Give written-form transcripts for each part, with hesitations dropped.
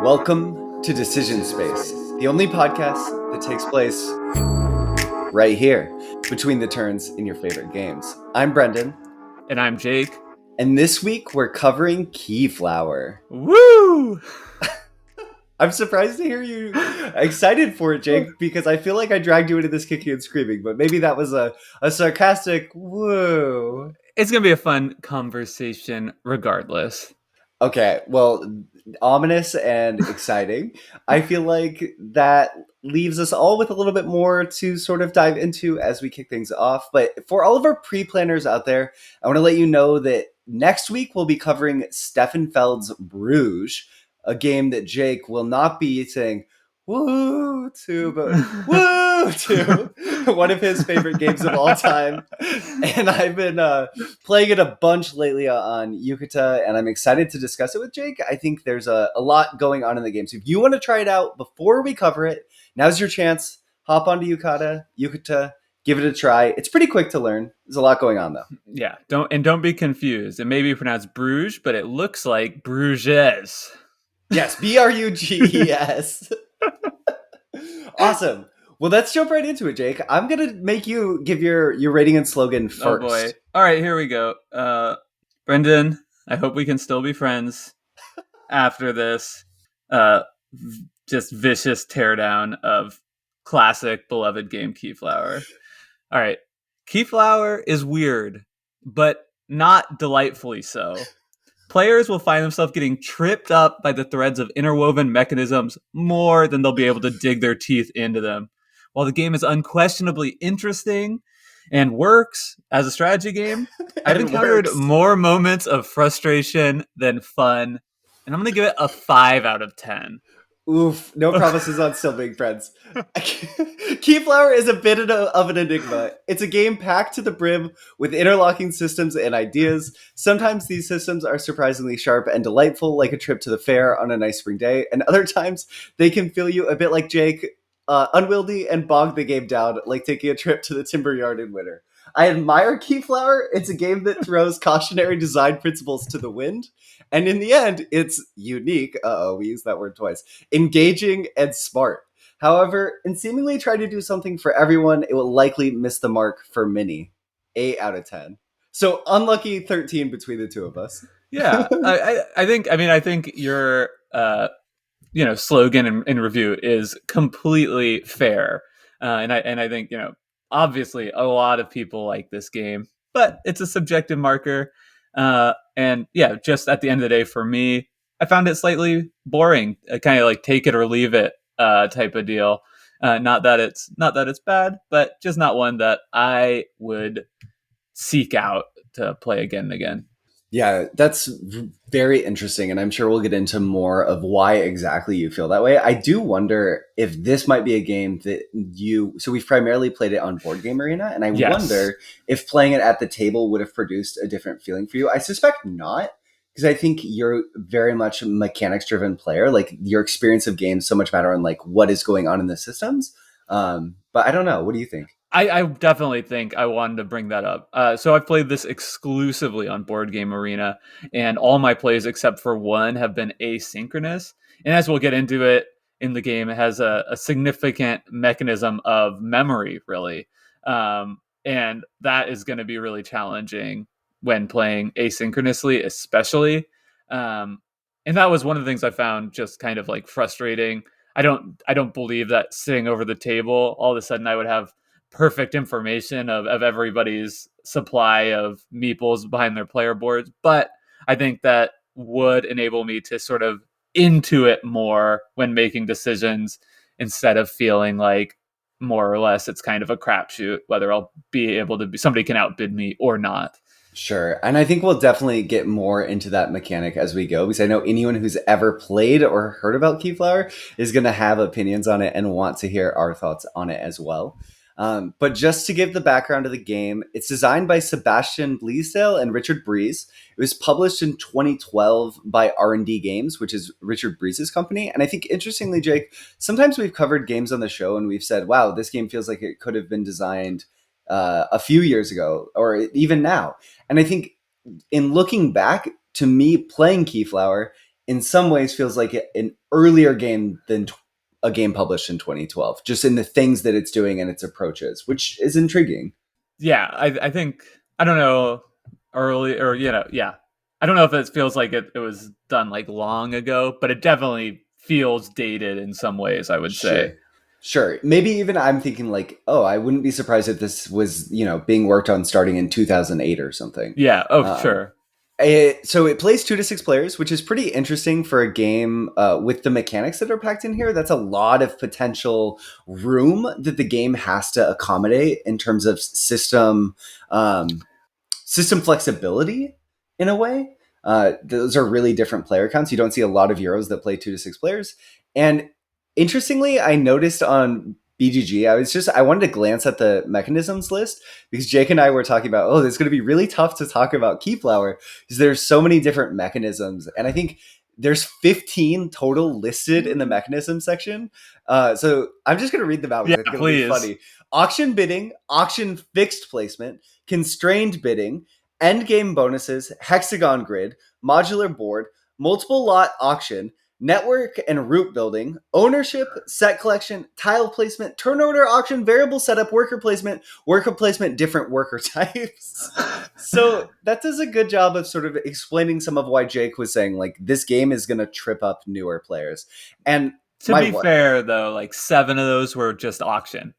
Welcome to Decision Space, the only podcast that takes place right here between the turns in your favorite games. I'm Brendan. And I'm Jake. And this week we're covering Keyflower. Woo! I'm surprised to hear you excited for it, Jake, because I feel like I dragged you into this kicking and screaming, but maybe that was a sarcastic woo. It's going to be a fun conversation regardless. Okay, well, ominous and exciting. I feel like that leaves us all with a little bit more to sort of dive into as we kick things off. But for all of our pre-planners out there, I want to let you know that next week we'll be covering Stefan Feld's Bruges, a game that Jake will not be saying woo to, but woo to one of his favorite games of all time. And I've been playing it a bunch lately on Yucata, and I'm excited to discuss it with Jake. I think there's a lot going on in the game. So if you want to try it out before we cover it, now's your chance. Hop onto Yucata, give it a try. It's pretty quick to learn. There's a lot going on, though. Yeah, don't be confused. It may be pronounced Bruges, but it looks like Bruges. Yes, Bruges. Awesome. Well, let's jump right into it, Jake. I'm going to make you give your rating and slogan first. Oh, boy. All right, here we go. Brendan, I hope we can still be friends after this just vicious teardown of classic beloved game Keyflower. All right. Keyflower is weird, but not delightfully so. Players will find themselves getting tripped up by the threads of interwoven mechanisms more than they'll be able to dig their teeth into them. While the game is unquestionably interesting and works as a strategy game, I've encountered more moments of frustration than fun, and I'm going to give it a 5 out of 10. Oof, no promises on still being friends. Keyflower is a bit of an enigma. It's a game packed to the brim with interlocking systems and ideas. Sometimes these systems are surprisingly sharp and delightful, like a trip to the fair on a nice spring day, and other times they can feel you a bit like Jake, unwieldy and bog the game down, like taking a trip to the timber yard in winter. I admire Keyflower. It's a game that throws cautionary design principles to the wind. And in the end, it's unique. We used that word twice. Engaging and smart. However, in seemingly trying to do something for everyone, it will likely miss the mark for many. 8 out of 10. So unlucky 13 between the two of us. Yeah, I think your slogan and review is completely fair, and I think obviously a lot of people like this game, but it's a subjective marker. And yeah, just at the end of the day, for me, I found it slightly boring, kind of like take it or leave it type of deal. Not that it's bad, but just not one that I would seek out to play again and again. Yeah, that's very interesting, and I'm sure we'll get into more of why exactly you feel that way. I do wonder if this might be a game that so we've primarily played it on Board Game Arena, and I wonder if playing it at the table would have produced a different feeling for you. I suspect not, because I think you're very much a mechanics-driven player. Like, your experience of games so much matter on like what is going on in the systems. But I don't know. What do you think? I definitely think I wanted to bring that up. So I've played this exclusively on Board Game Arena, and all my plays except for one have been asynchronous. And as we'll get into it in the game, it has a significant mechanism of memory, really. And that is going to be really challenging when playing asynchronously, especially. And that was one of the things I found just kind of like frustrating. I don't believe that sitting over the table, all of a sudden I would have perfect information of everybody's supply of meeples behind their player boards. But I think that would enable me to sort of intuit more when making decisions, instead of feeling like more or less it's kind of a crapshoot whether I'll be able to somebody can outbid me or not. Sure. And I think we'll definitely get more into that mechanic as we go, because I know anyone who's ever played or heard about Keyflower is going to have opinions on it and want to hear our thoughts on it as well. But just to give the background of the game, it's designed by Sebastian Bleasdale and Richard Breeze. It was published in 2012 by R&D Games, which is Richard Breeze's company. And I think, interestingly, Jake, sometimes we've covered games on the show and we've said, wow, this game feels like it could have been designed a few years ago or even now. And I think in looking back, to me, playing Keyflower, in some ways feels like an earlier game than a game published in 2012, just in the things that it's doing and its approaches, which is intriguing. Yeah, I think I don't know early or yeah. I don't know if it feels like it was done like long ago, but it definitely feels dated in some ways, I would say. Sure. Sure. Maybe even I'm thinking like, oh, I wouldn't be surprised if this was, being worked on starting in 2008 or something. Yeah, oh Um, sure. so it plays 2 to 6 players, which is pretty interesting for a game with the mechanics that are packed in here. That's a lot of potential room that the game has to accommodate in terms of um, system flexibility in a way. Those are really different player counts. You don't see a lot of Euros that play 2 to 6 players. And interestingly, I noticed on BGG, I wanted to glance at the mechanisms list because Jake and I were talking about, oh, it's going to be really tough to talk about Keyflower because there's so many different mechanisms. And I think there's 15 total listed in the mechanism section. So I'm just going to read them out Yeah, because I think it'll be please. funny. Auction bidding, auction fixed placement, constrained bidding, endgame bonuses, hexagon grid, modular board, multiple lot auction, network and route building, ownership, set collection, tile placement, turn order auction, variable setup, worker placement, different worker types. So that does a good job of sort of explaining some of why Jake was saying like this game is going to trip up newer players. And To my be fair though, like 7 of those were just auction.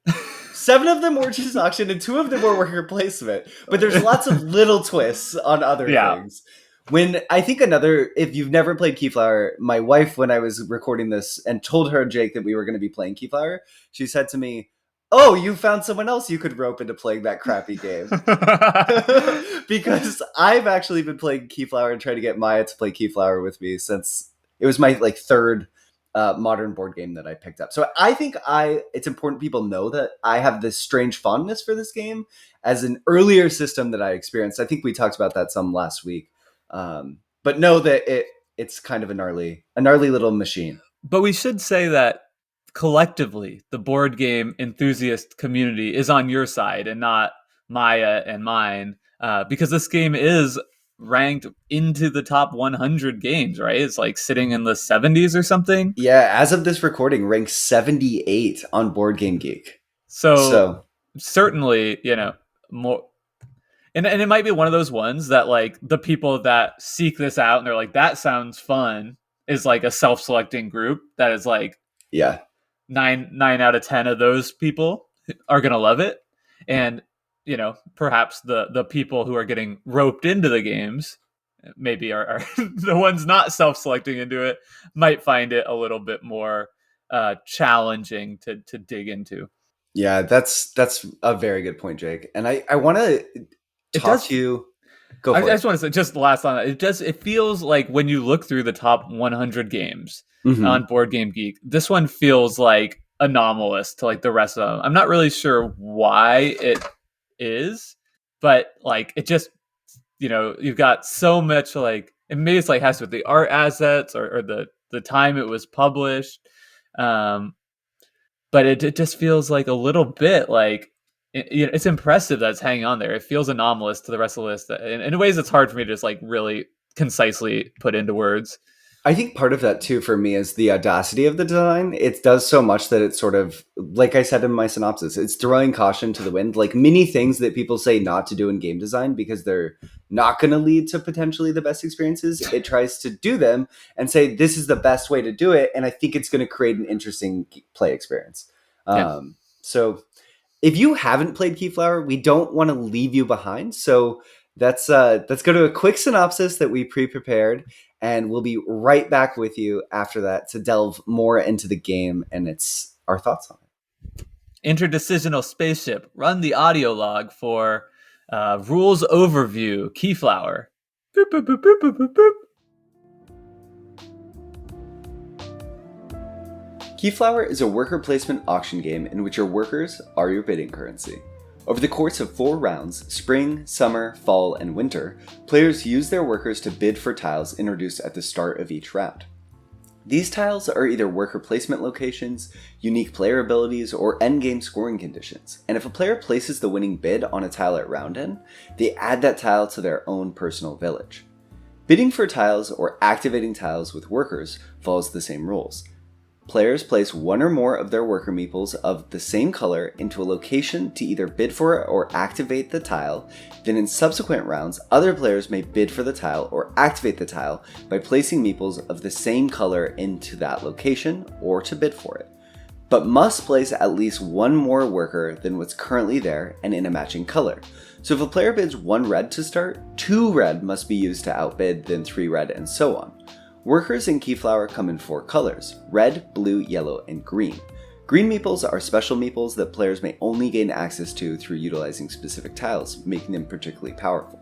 7 of them were just auction and 2 of them were worker placement. But there's lots of little twists on other Yeah. things. When I think if you've never played Keyflower, my wife, when I was recording this and told her, Jake, that we were going to be playing Keyflower, she said to me, "Oh, you found someone else you could rope into playing that crappy game." Because I've actually been playing Keyflower and trying to get Maya to play Keyflower with me since it was my like third modern board game that I picked up. So I think it's important people know that I have this strange fondness for this game as an earlier system that I experienced. I think we talked about that some last week, but know that it's kind of a gnarly little machine. But we should say that collectively, the board game enthusiast community is on your side and not Maya and mine, because this game is ranked into the top 100 games, right? It's like sitting in the 70s or something. Yeah, as of this recording, ranks 78 on Board Game Geek. So So certainly, more. And it might be one of those ones that like the people that seek this out and they're like, that sounds fun, is like a self-selecting group that is like yeah, nine out of 10 of those people are gonna love it, and perhaps the people who are getting roped into the games maybe are the ones not self-selecting into it might find it a little bit more challenging to dig into. yeah, that's a very good point, Jake. And I want to It talk does. to you. Go I for it. just want to say, just last on that, it feels like when you look through the top 100 games Mm-hmm. on Board Game Geek, this one feels like anomalous to like the rest of them. I'm not really sure why it is, but like it just, you've got so much like, and maybe it's like has to do with the art assets or the time it was published. Um, but it just feels like a little bit like it's impressive that it's hanging on there. It feels anomalous to the rest of the list, and in ways it's hard for me to just like really concisely put into words. I think part of that too for me is the audacity of the design. It does so much that it's sort of, like I said in my synopsis, it's throwing caution to the wind. Like many things that people say not to do in game design because they're not going to lead to potentially the best experiences, it tries to do them and say, this is the best way to do it. And I think it's going to create an interesting play experience. Yeah, So if you haven't played Keyflower, we don't want to leave you behind. So let's go to a quick synopsis that we pre-prepared, and we'll be right back with you after that to delve more into the game and our thoughts on it. interdecisional spaceship. Run the audio log for rules overview. Keyflower. Boop, boop, boop, boop, boop, boop, boop. Keyflower is a worker placement auction game in which your workers are your bidding currency. Over the course of 4 rounds, spring, summer, fall, and winter, players use their workers to bid for tiles introduced at the start of each round. These tiles are either worker placement locations, unique player abilities, or endgame scoring conditions, and if a player places the winning bid on a tile at round end, they add that tile to their own personal village. Bidding for tiles or activating tiles with workers follows the same rules. Players place one or more of their worker meeples of the same color into a location to either bid for or activate the tile. Then in subsequent rounds, other players may bid for the tile or activate the tile by placing meeples of the same color into that location or to bid for it, but must place at least one more worker than what's currently there and in a matching color. So if a player bids 1 red to start, 2 red must be used to outbid, then 3 red, and so on. Workers in Keyflower come in 4 colors: red, blue, yellow, and green. Green meeples are special meeples that players may only gain access to through utilizing specific tiles, making them particularly powerful.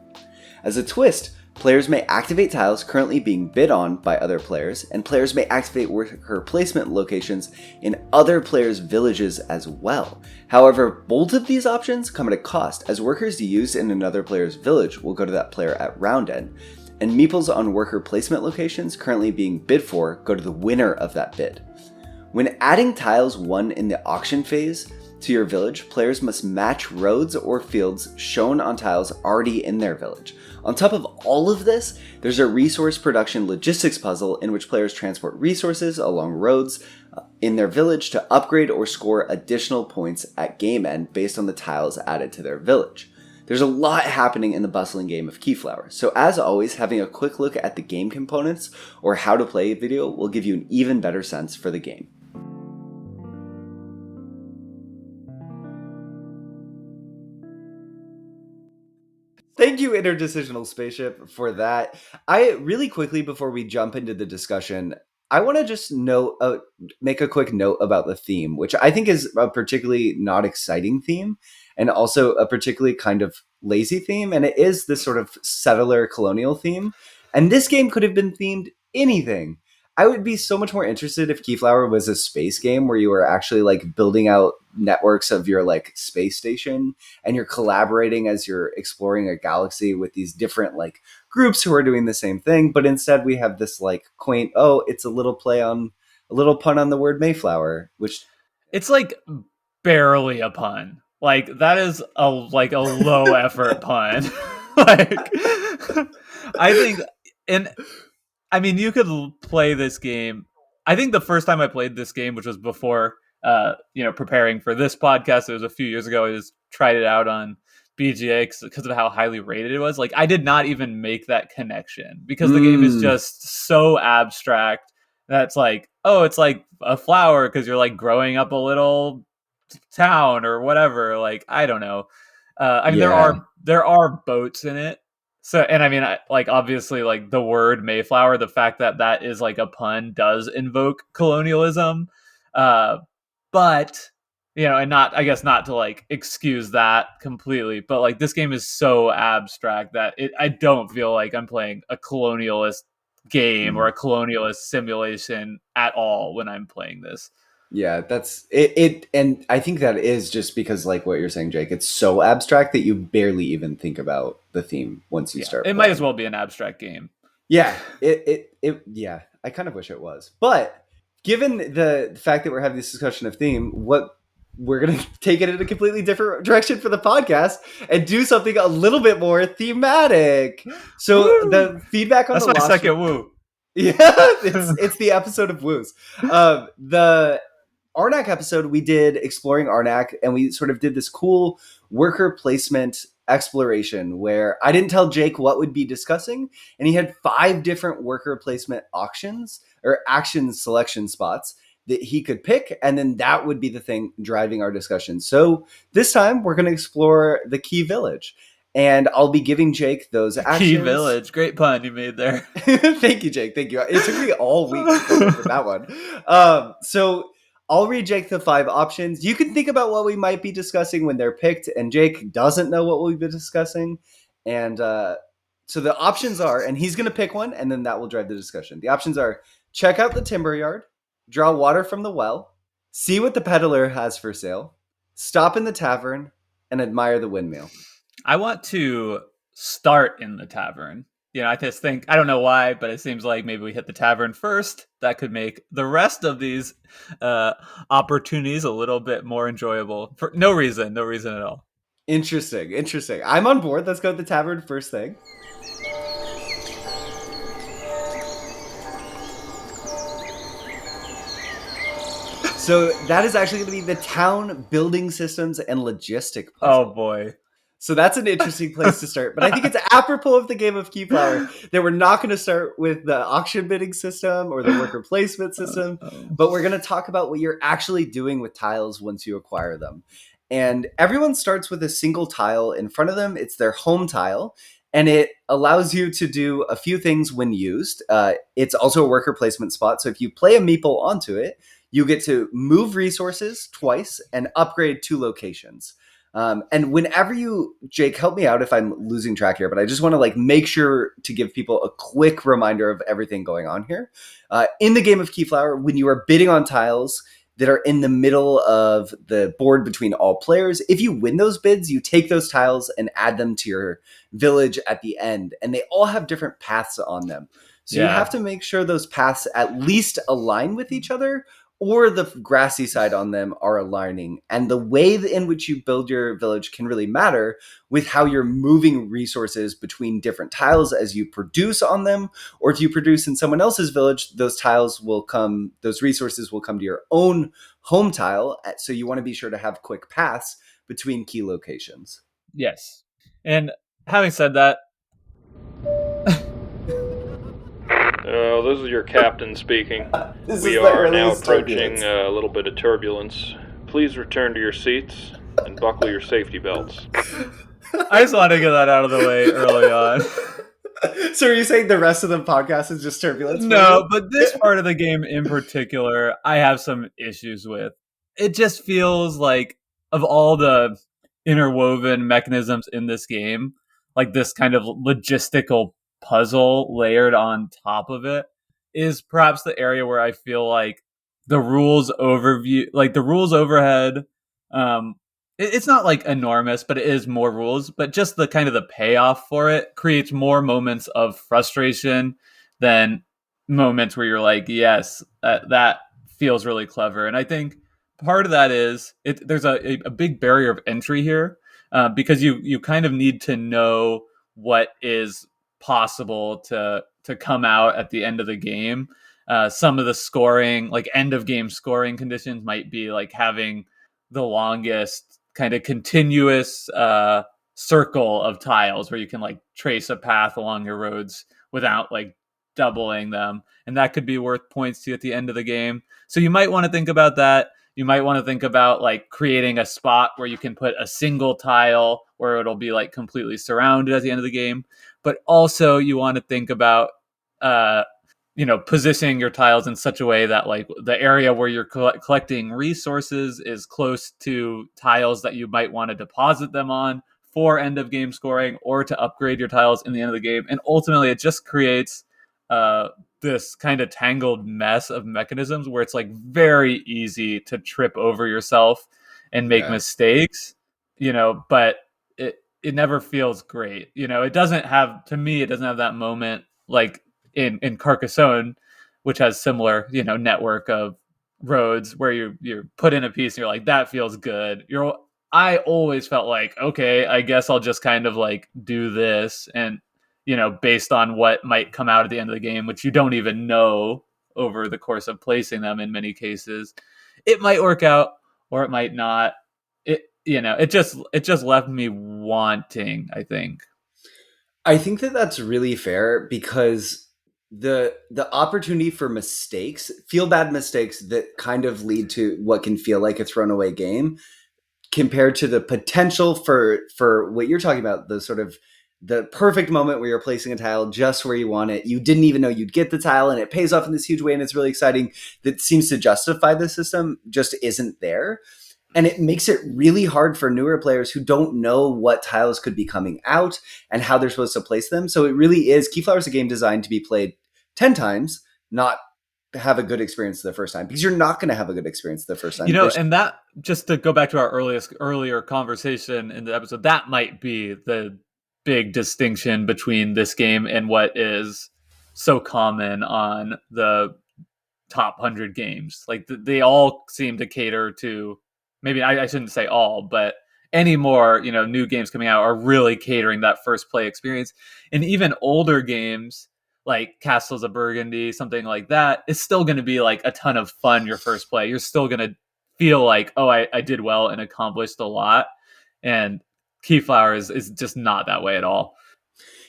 As a twist, players may activate tiles currently being bid on by other players, and players may activate worker placement locations in other players' villages as well. However, both of these options come at a cost, as workers used in another player's village will go to that player at round end, and meeples on worker placement locations currently being bid for go to the winner of that bid. When adding tiles won in the auction phase to your village, players must match roads or fields shown on tiles already in their village. On top of all of this, there's a resource production logistics puzzle in which players transport resources along roads in their village to upgrade or score additional points at game end based on the tiles added to their village. There's a lot happening in the bustling game of Keyflower, so as always, having a quick look at the game components or how to play video will give you an even better sense for the game. Thank you, Interdecisional Spaceship, for that. I really quickly, before we jump into the discussion, I want to just make a quick note about the theme, which I think is a particularly not exciting theme, and also a particularly kind of lazy theme, and it is this sort of settler colonial theme. And this game could have been themed anything. I would be so much more interested if Keyflower was a space game where you were actually like building out networks of your like space station and you're collaborating as you're exploring a galaxy with these different like groups who are doing the same thing. But instead we have this like quaint, oh, it's a little pun on the word Mayflower, which It's like barely a pun. Like that is a low effort pun. Like I think, and I mean, you could play this game. I think the first time I played this game, which was before, preparing for this podcast, it was a few years ago. I just tried it out on BGA because of how highly rated it was. Like, I did not even make that connection because the game is just so abstract. That's like, oh, it's like a flower because you're like growing up a little town or whatever. Like, I don't know. I mean, yeah. there are boats in it. So, and I mean, obviously, like the word Mayflower, the fact that that is like a pun does invoke colonialism. But, and not, I guess not to like excuse that completely, but like this game is so abstract that I don't feel like I'm playing a colonialist game or a colonialist simulation at all when I'm playing this. Yeah, that's it. And I think that is just because, like what you're saying, Jake, it's so abstract that you barely even think about the theme once you Yeah, start it playing. might as well be an abstract game. Yeah, yeah, I kind of wish it was. But given the fact that we're having this discussion of theme, what we're going to take it in a completely different direction for the podcast and do something a little bit more thematic. So Woo! the feedback on That's the my lost second woo. Yeah, it's the episode of woos. The Arnak episode, we did exploring Arnak, and we sort of did this cool worker placement exploration where I didn't tell Jake what we'd be discussing, and he had 5 different worker placement auctions or action selection spots that he could pick, and then that would be the thing driving our discussion. So this time we're going to explore the Key Village, and I'll be giving Jake those Key actions. Village. Great pun you made there. Thank you, Jake. Thank you. It took me all week to come up with that one. So I'll read Jake the 5 options. You can think about what we might be discussing when they're picked, and Jake doesn't know what we've been discussing. And so the options are, and he's going to pick one, and then that will drive the discussion. The options are check out the timber yard, draw water from the well, see what the peddler has for sale, stop in the tavern, and admire the windmill. I want to start in the tavern. I just think, I don't know why, but it seems like maybe we hit the tavern first. That could make the rest of these opportunities a little bit more enjoyable for no reason at all. Interesting. I'm on board. Let's go to the tavern first thing. So that is actually going to be the town building systems and logistic Oh puzzle. boy. So that's an interesting place to start. But I think it's apropos of the game of Keyflower that we're not going to start with the auction bidding system or the worker placement system, Oh. but we're going to talk about what you're actually doing with tiles once you acquire them. And everyone starts with a single tile in front of them. It's their home tile, and it allows you to do a few things when used. It's also a worker placement spot. So if you play a meeple onto it, you get to move resources twice and upgrade 2 locations. And whenever you, Jake, help me out if I'm losing track here, but I just want to like make sure to give people a quick reminder of everything going on here. In the game of Keyflower, when you are bidding on tiles that are in the middle of the board between all players, if you win those bids, you take those tiles and add them to your village at the end, and they all have different paths on them. So you have Yeah. to make sure those paths at least align with each other, or the grassy side on them are aligning. And the way in which you build your village can really matter with how you're moving resources between different tiles as you produce on them. Or if you produce in someone else's village, those resources will come to your own home tile. So you want to be sure to have quick paths between key locations. Yes. And having said that, This is your captain speaking. This We is the are now earliest approaching turbulence. a little bit of turbulence. Please return to your seats and buckle your safety belts. I just want to get that out of the way early on. So are you saying the rest of the podcast is just turbulence for No, you? but this part of the game in particular, I have some issues with. It just feels like, of all the interwoven mechanisms in this game, like this kind of logistical puzzle layered on top of it is perhaps the area where I feel like the rules overview, like the rules overhead, um, it's not like enormous, but it is more rules. But just the kind of the payoff for it creates more moments of frustration than moments where you're like, yes, that feels really clever. And I think part of that is there's a big barrier of entry here, because you kind of need to know what is possible to come out at the end of the game. Some of the scoring, like end of game scoring conditions, might be like having the longest kind of continuous circle of tiles where you can like trace a path along your roads without like doubling them, and that could be worth points to you at the end of the game. So you might want to think about that. You might want to think about like creating a spot where you can put a single tile where it'll be like completely surrounded at the end of the game. But also you want to think about uh positioning your tiles in such a way that like the area where you're collecting resources is close to tiles that you might want to deposit them on for end of game scoring, or to upgrade your tiles in the end of the game. And ultimately it just creates uh this kind of tangled mess of mechanisms where it's like very easy to trip over yourself and make Yeah. mistakes, but it never feels great. It doesn't have, to me, it doesn't have that moment like in Carcassonne, which has similar, network of roads where you're put in a piece and you're like, that feels good. I always felt like, okay, I guess I'll just kind of like do this, and based on what might come out at the end of the game, which you don't even know over the course of placing them in many cases, it might work out or it might not. It just left me wanting, I think. I think that that's really fair because the opportunity for mistakes, feel bad mistakes that kind of lead to what can feel like a thrown away game, compared to the potential for what you're talking about, the sort of the perfect moment where you're placing a tile just where you want it. You didn't even know you'd get the tile, and it pays off in this huge way, and it's really exciting. That seems to justify the system, just isn't there. And it makes it really hard for newer players who don't know what tiles could be coming out and how they're supposed to place them. So it really is, Keyflower is a game designed to be played 10 times, not have a good experience the first time, because you're not going to have a good experience the first time. There's And that, just to go back to our earlier conversation in the episode, that might be the big distinction between this game and what is so common on the top 100 games. Like they all seem to cater to, maybe I shouldn't say all, but any more, new games coming out are really catering that first play experience. And even older games like Castles of Burgundy, something like that, is still going to be like a ton of fun your first play. You're still going to feel like, oh, I did well and accomplished a lot. And Keyflower is just not that way at all.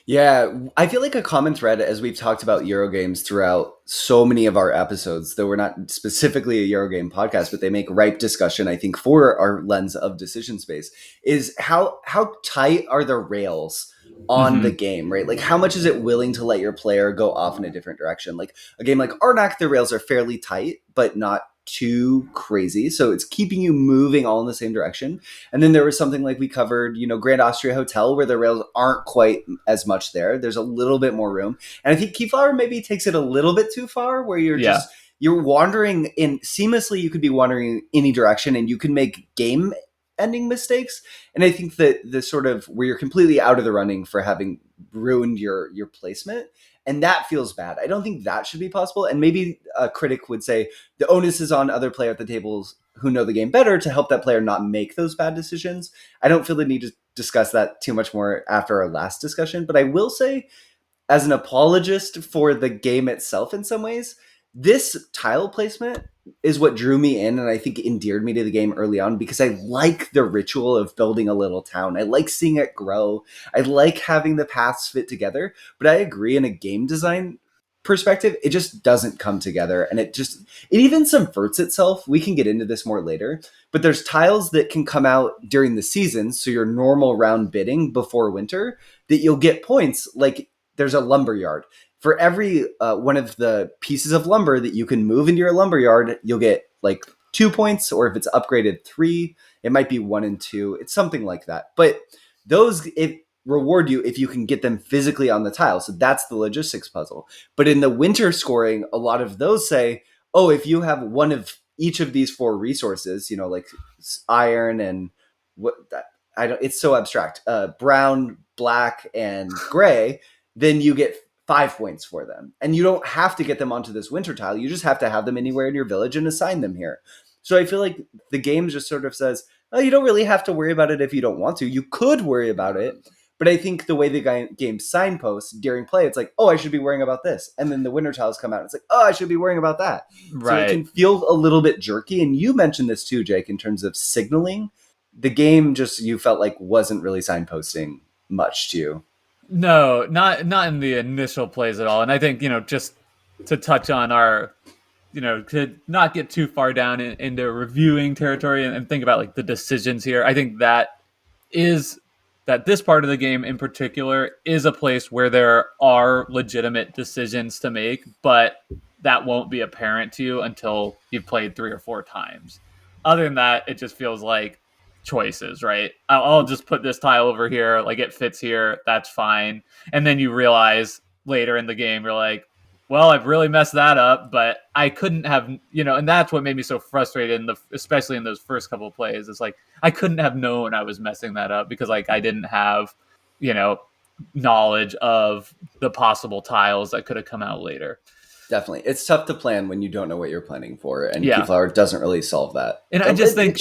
Yeah, I feel like a common thread as we've talked about Eurogames throughout so many of our episodes, though we're not specifically a Eurogame podcast, but they make ripe discussion, I think, for our lens of decision space, is how tight are the rails on the Mm-hmm. game, right? Like how much is it willing to let your player go off in a different direction? Like a game like Arnak, the rails are fairly tight, but not too crazy. So it's keeping you moving all in the same direction. And then there was something like we covered, Grand Austria Hotel, where the rails aren't quite as much there. There's a little bit more room. And I think Keyflower maybe takes it a little bit too far, where Yeah. you're wandering in seamlessly. You could be wandering in any direction and you can make game ending mistakes. And I think that the sort of where you're completely out of the running for having ruined your placement. And that feels bad. I don't think that should be possible. And maybe a critic would say the onus is on other player at the tables who know the game better to help that player not make those bad decisions. I don't feel the need to discuss that too much more after our last discussion, but I will say, as an apologist for the game itself in some ways, this tile placement is what drew me in and I think endeared me to the game early on because I like the ritual of building a little town. I like seeing it grow. I like having the paths fit together, but I agree in a game design perspective, it just doesn't come together and it even subverts itself. We can get into this more later, but there's tiles that can come out during the season, so your normal round bidding before winter, that you'll get points. Like there's a lumber yard. For every one of the pieces of lumber that you can move into your lumber yard, you'll get like 2 points, or if it's upgraded 3, it might be 1 and 2. It's something like that. But those reward you if you can get them physically on the tile. So that's the logistics puzzle. But in the winter scoring, a lot of those say, oh, if you have one of each of these 4 resources, like iron and what that I don't. It's so abstract. Brown, black, and gray. Then you get 5 points for them, and you don't have to get them onto this winter tile. You just have to have them anywhere in your village and assign them here. So I feel like the game just sort of says, oh, you don't really have to worry about it if you don't want to. You could worry about it, but I think the way the game signposts during play, it's like, oh, I should be worrying about this. And then the winter tiles come out. It's like, oh, I should be worrying about that. So it Right. can feel a little bit jerky. And you mentioned this too, Jake, in terms of signaling. The game just, you felt like wasn't really signposting much to you. No, not in the initial plays at all. And I think, just to touch on our, to not get too far down into reviewing territory and think about like the decisions here. I think is that this part of the game in particular is a place where there are legitimate decisions to make, but that won't be apparent to you until you've played 3 or 4 times. Other than that, it just feels like choices, right? I'll just put this tile over here, like it fits here, that's fine. And then you realize later in the game, you're like, well, I've really messed that up, but I couldn't have, and that's what made me so frustrated especially in those first couple of plays. It's like I couldn't have known I was messing that up because like I didn't have, you know, knowledge of the possible tiles that could have come out later. Definitely. It's tough to plan when you don't know what you're planning for, and Yeah. Keyflower doesn't really solve that. And I just think,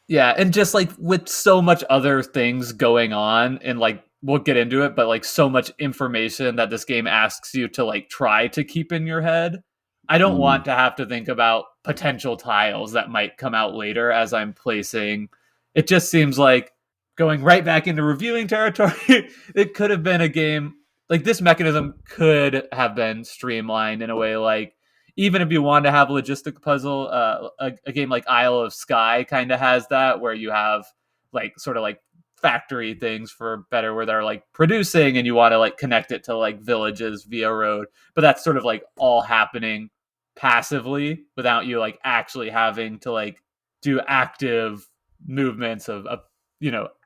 yeah, and just like with so much other things going on, and like we'll get into it, but like so much information that this game asks you to like try to keep in your head, I don't want to have to think about potential tiles that might come out later as I'm placing. It just seems like going right back into reviewing territory. It could have been a game like this mechanism could have been streamlined in a way like even if you want to have a logistic puzzle, a game like Isle of Skye kind of has that, where you have like sort of like factory things for better, where they're like producing, and you want to like connect it to like villages via road, but that's sort of like all happening passively without you like actually having to like do active movements of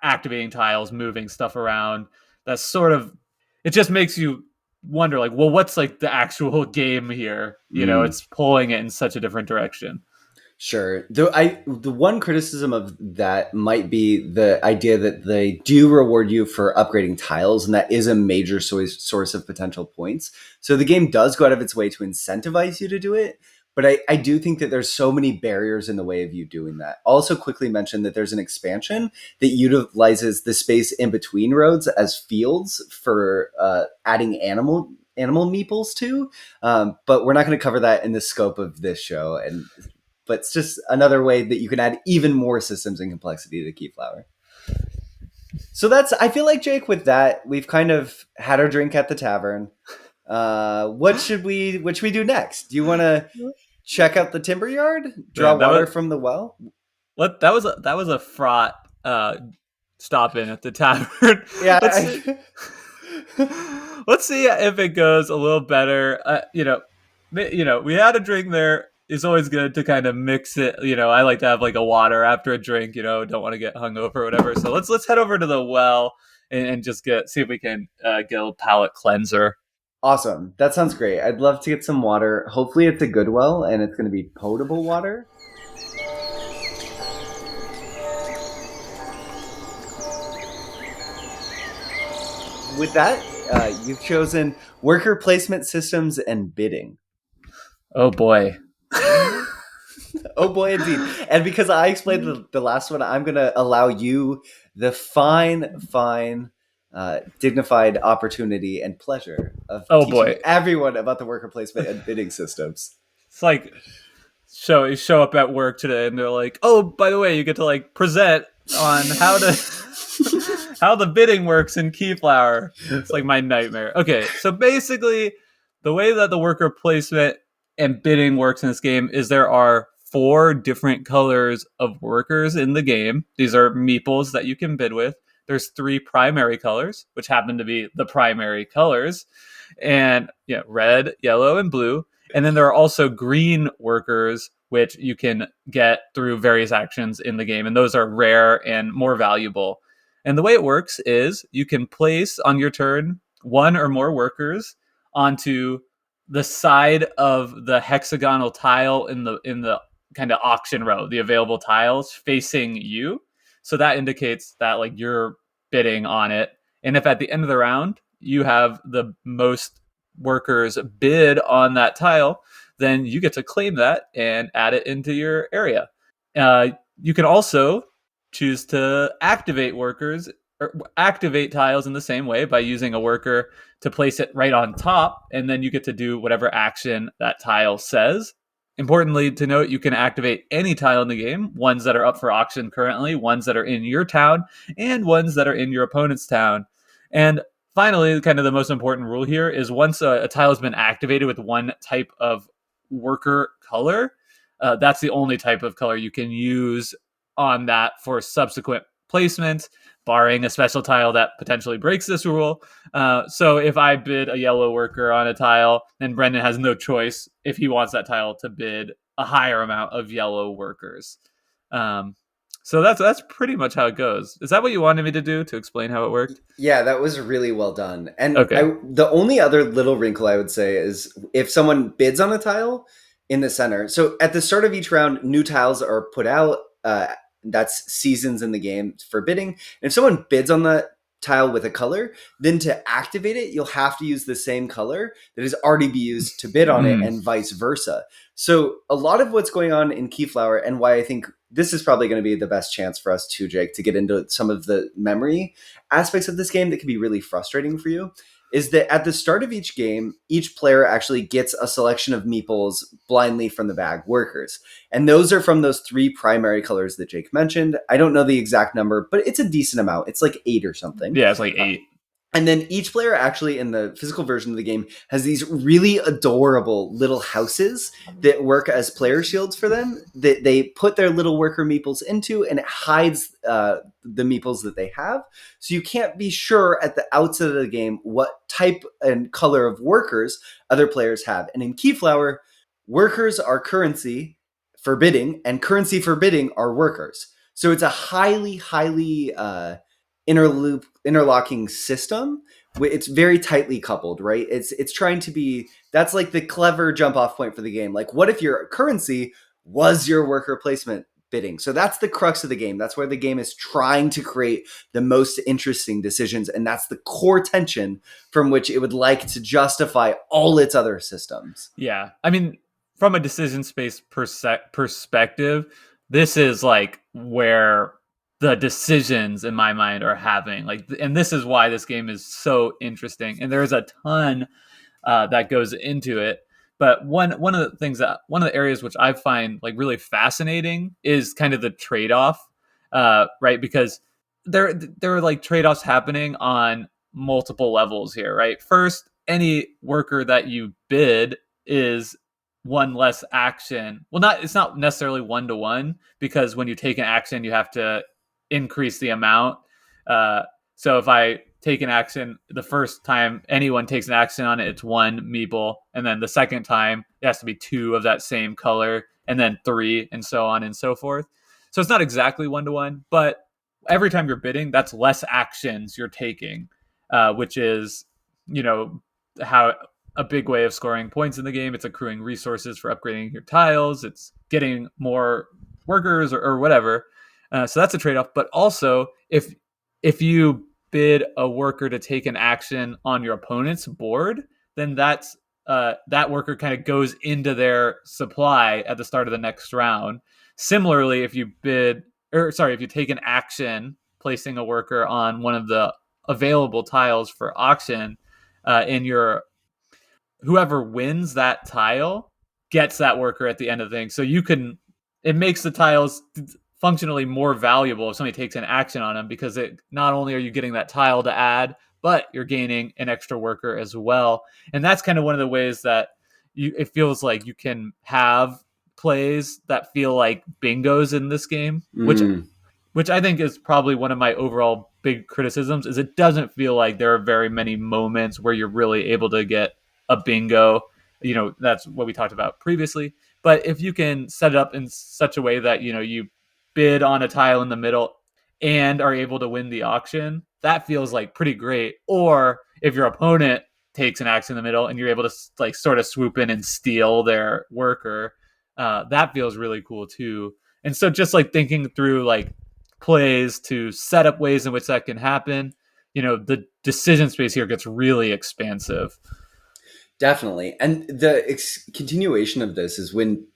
activating tiles, moving stuff around. That's sort of it just makes you wonder like, well, what's like the actual game here? It's pulling it in such a different direction. Sure. The one criticism of that might be the idea that they do reward you for upgrading tiles, and that is a major source of potential points. So the game does go out of its way to incentivize you to do it, but I do think that there's so many barriers in the way of you doing that. Also quickly mention that there's an expansion that utilizes the space in between roads as fields for adding animal meeples to, but we're not going to cover that in the scope of this show. And but it's just another way that you can add even more systems and complexity to Keyflower. So I feel like, Jake, with that, we've kind of had our drink at the tavern. What should we do next? Do you want to check out the timber yard, draw water from the well? That was a fraught stop in at the tavern. Yeah. Let's see if it goes a little better. We had a drink there. It's always good to kind of mix it. I like to have like a water after a drink. Don't want to get hungover or whatever. So let's head over to the well and just see if we can get a palate cleanser. Awesome. That sounds great. I'd love to get some water. Hopefully it's a good well and it's going to be potable water. With that, you've chosen worker placement systems and bidding. Oh boy. Oh boy, indeed. And because I explained the last one, I'm going to allow you the fine, dignified opportunity and pleasure of teaching everyone about the worker placement and bidding systems. It's like you show up at work today and they're like, oh, by the way, you get to like present on how the bidding works in Keyflower. It's like my nightmare. Okay, so basically the way that the worker placement and bidding works in this game is there are 4 different colors of workers in the game. These are meeples that you can bid with. There's 3 primary colors, which happen to be the primary colors, and red, yellow, and blue. And then there are also green workers, which you can get through various actions in the game, and those are rare and more valuable. And the way it works is you can place on your turn 1 or more workers onto the side of the hexagonal tile in the kind of auction row, the available tiles facing you. So that indicates that like you're bidding on it. And if at the end of the round you have the most workers bid on that tile, then you get to claim that and add it into your area. You can also choose to activate workers or activate tiles in the same way by using a worker to place it right on top, and then you get to do whatever action that tile says. Importantly to note, you can activate any tile in the game, ones that are up for auction currently, ones that are in your town, and ones that are in your opponent's town. And finally, kind of the most important rule here is once a tile has been activated with one type of worker color, that's the only type of color you can use on that for subsequent placement, barring a special tile that potentially breaks this rule. So if I bid a yellow worker on a tile, then Brendan has no choice if he wants that tile to bid a higher amount of yellow workers. So that's pretty much how it goes. Is that what you wanted me to do to explain how it worked? Yeah, that was really well done. And the only other little wrinkle I would say is if someone bids on a tile in the center. So at the start of each round, new tiles are put out. That's seasons in the game for bidding. And if someone bids on the tile with a color, then to activate it, you'll have to use the same color that has already been used to bid on it, and vice versa. So a lot of what's going on in Keyflower, and why I think this is probably going to be the best chance for us too, Jake, to get into some of the memory aspects of this game that can be really frustrating for you, is that at the start of each game, each player actually gets a selection of meeples blindly from the bag, workers. And those are from those 3 primary colors that Jake mentioned. I don't know the exact number, but it's a decent amount. It's like 8 or something. Yeah, it's like 8. And then each player actually in the physical version of the game has these really adorable little houses that work as player shields for them that they put their little worker meeples into, and it hides the meeples that they have. So you can't be sure at the outset of the game what type and color of workers other players have. And in Keyflower, workers are currency for bidding, and currency for bidding are workers. So it's a highly interlocking system. It's very tightly coupled, right? It's trying to be, that's like the clever jump off point for the game. Like, what if your currency was your worker placement bidding? So that's the crux of the game. That's where the game is trying to create the most interesting decisions, and that's the core tension from which it would like to justify all its other systems. Yeah, I mean, from a decision space perspective, this is like where the decisions in my mind are having, like, and this is why this game is so interesting. And there's a ton that goes into it, But one of the areas which I find like really fascinating is kind of the trade off, right? Because there are like trade offs happening on multiple levels here, right? First, any worker that you bid is one less action. Well, not it's not necessarily 1-to-1, because when you take an action, you have to increase the amount. Uh, so if I take an action the first time anyone takes an action on it, it's one meeple, and then the second time it has to be two of that same color, and then three, and so on and so forth. So it's not exactly 1-to-1, but every time you're bidding, that's less actions you're taking, which is, you know, how a big way of scoring points in the game. It's accruing resources for upgrading your tiles. It's getting more workers or whatever. So that's a trade off. But also, if you bid a worker to take an action on your opponent's board, then that worker kind of goes into their supply at the start of the next round. Similarly, if you take an action placing a worker on one of the available tiles for auction, in your whoever wins that tile gets that worker at the end of the thing. So it makes the tiles functionally more valuable if somebody takes an action on them, because it not only are you getting that tile to add, but you're gaining an extra worker as well. And that's kind of one of the ways that it feels like you can have plays that feel like bingos in this game, which I think is probably one of my overall big criticisms, is it doesn't feel like there are very many moments where you're really able to get a bingo. That's what we talked about previously. But if you can set it up in such a way that, you bid on a tile in the middle and are able to win the auction, that feels like pretty great. Or if your opponent takes an action in the middle and you're able to like sort of swoop in and steal their worker, that feels really cool too. And so just like thinking through like plays to set up ways in which that can happen, the decision space here gets really expansive. Definitely. And the continuation of this is when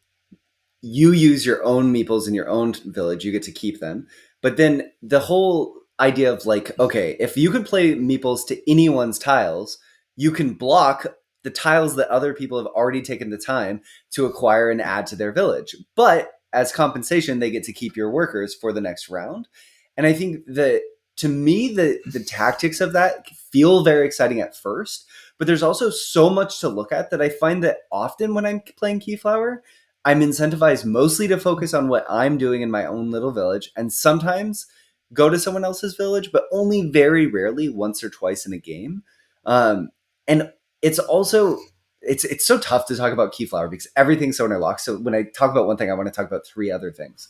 you use your own meeples in your own village, you get to keep them. But then the whole idea of like, okay, if you could play meeples to anyone's tiles, you can block the tiles that other people have already taken the time to acquire and add to their village. But as compensation, they get to keep your workers for the next round. And I think that, to me, the tactics of that feel very exciting at first, but there's also so much to look at that I find that often when I'm playing Keyflower, I'm incentivized mostly to focus on what I'm doing in my own little village, and sometimes go to someone else's village, but only very rarely, once or twice in a game. And it's also it's so tough to talk about Keyflower because everything's so interlocked. So when I talk about one thing, I want to talk about three other things.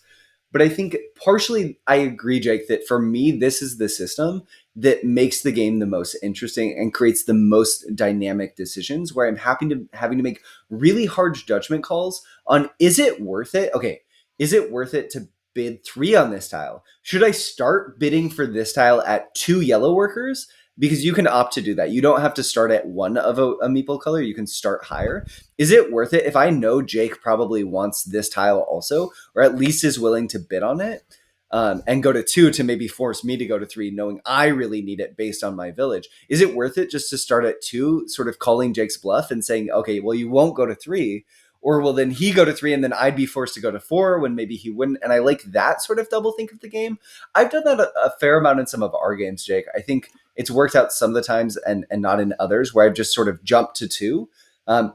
But I think partially I agree, Jake, that for me, this is the system that makes the game the most interesting and creates the most dynamic decisions, where I'm having to make really hard judgment calls on, is it worth it? Okay, is it worth it to bid 3 on this tile? Should I start bidding for this tile at 2 yellow workers? Because you can opt to do that. You don't have to start at 1 of a meeple color. You can start higher. Is it worth it if I know Jake probably wants this tile also, or at least is willing to bid on it, and go to 2 to maybe force me to go to 3, knowing I really need it based on my village? Is it worth it just to start at 2, sort of calling Jake's bluff and saying, okay, well, you won't go to 3, or will then he go to 3 and then I'd be forced to go to 4 when maybe he wouldn't? And I like that sort of double think of the game. I've done that a fair amount in some of our games, Jake. I think it's worked out some of the times and not in others, where I've just sort of jumped to 2,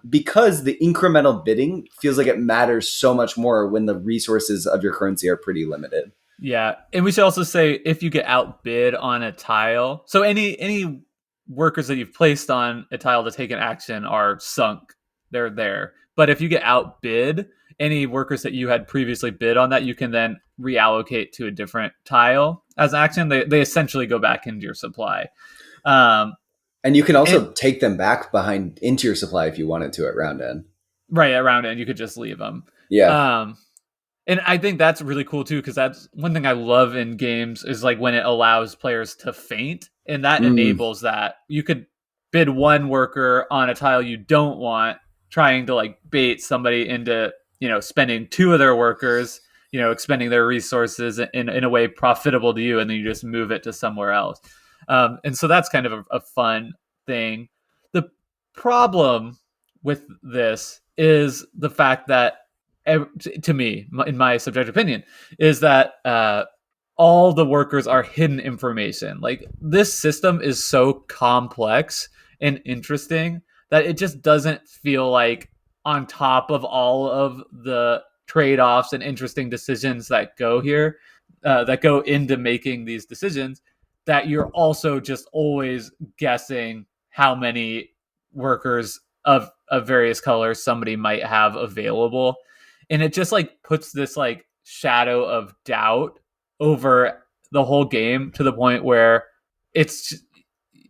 because the incremental bidding feels like it matters so much more when the resources of your currency are pretty limited. Yeah, and we should also say, if you get outbid on a tile, so any workers that you've placed on a tile to take an action are sunk. They're there. But if you get outbid, any workers that you had previously bid on that, you can then reallocate to a different tile as action. They essentially go back into your supply. And you can also take them back behind into your supply if you wanted to at round end. Right, at round end, you could just leave them. Yeah. And I think that's really cool too, because that's one thing I love in games, is like when it allows players to feint, and that enables that. You could bid 1 worker on a tile you don't want, trying to like bait somebody into, spending 2 of their workers, expending their resources in a way profitable to you, and then you just move it to somewhere else. And so that's kind of a fun thing. The problem with this is the fact that, to me, in my subjective opinion, is that all the workers are hidden information. Like, this system is so complex and interesting that it just doesn't feel like, on top of all of the trade-offs and interesting decisions that go here, that go into making these decisions, that you're also just always guessing how many workers of various colors somebody might have available, and it just like puts this like shadow of doubt over the whole game, to the point where it's,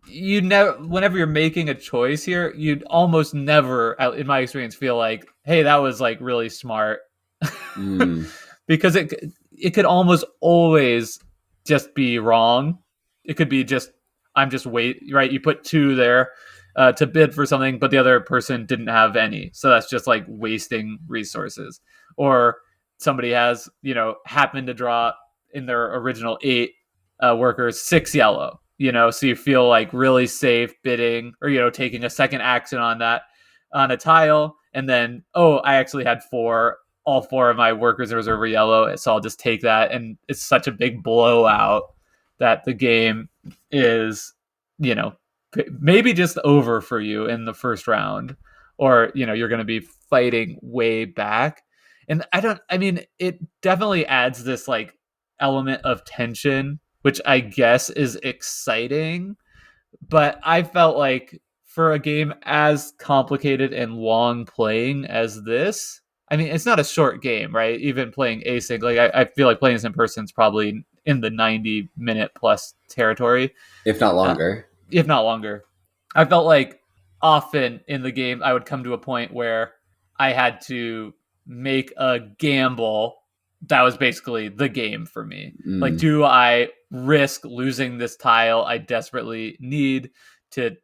you never, whenever you're making a choice here, you'd almost never, in my experience, feel like, hey, that was like really smart. Because it could almost always just be wrong. It could be just, I'm just right, you put 2 there to bid for something, but the other person didn't have any, so that's just like wasting resources. Or somebody has, happened to draw in their original 8 workers 6 yellow, so you feel like really safe bidding, or taking a second action on that, on a tile, and then, oh, I actually had 4, all 4 of my workers in reserve were yellow, so I'll just take that. And it's such a big blowout that the game is, maybe just over for you in the first round, or you're going to be fighting way back. And it definitely adds this like element of tension, which I guess is exciting. But I felt like, for a game as complicated and long playing as this, it's not a short game, right? Even playing async, like I feel like playing this in person is probably in the 90-minute plus territory, if not longer. If not longer. I felt like often in the game I would come to a point where I had to make a gamble that was basically the game for me. Like, do I risk losing this tile I desperately need to,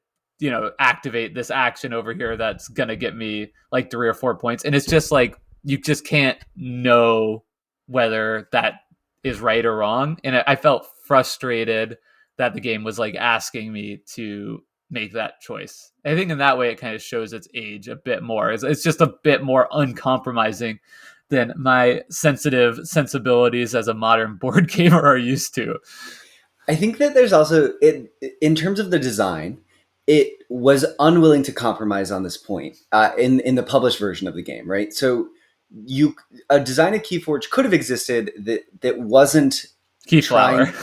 activate this action over here that's gonna get me like 3 or 4 points? And it's just like, you just can't know whether that is right or wrong. And I felt frustrated that the game was like asking me to make that choice. I think in that way it kind of shows its age a bit more. It's just a bit more uncompromising than my sensitive sensibilities as a modern board gamer are used to. I think that there's also, in terms of the design, it was unwilling to compromise on this point in the published version of the game, right? So a design of Keyforge could have existed that wasn't Keyflower.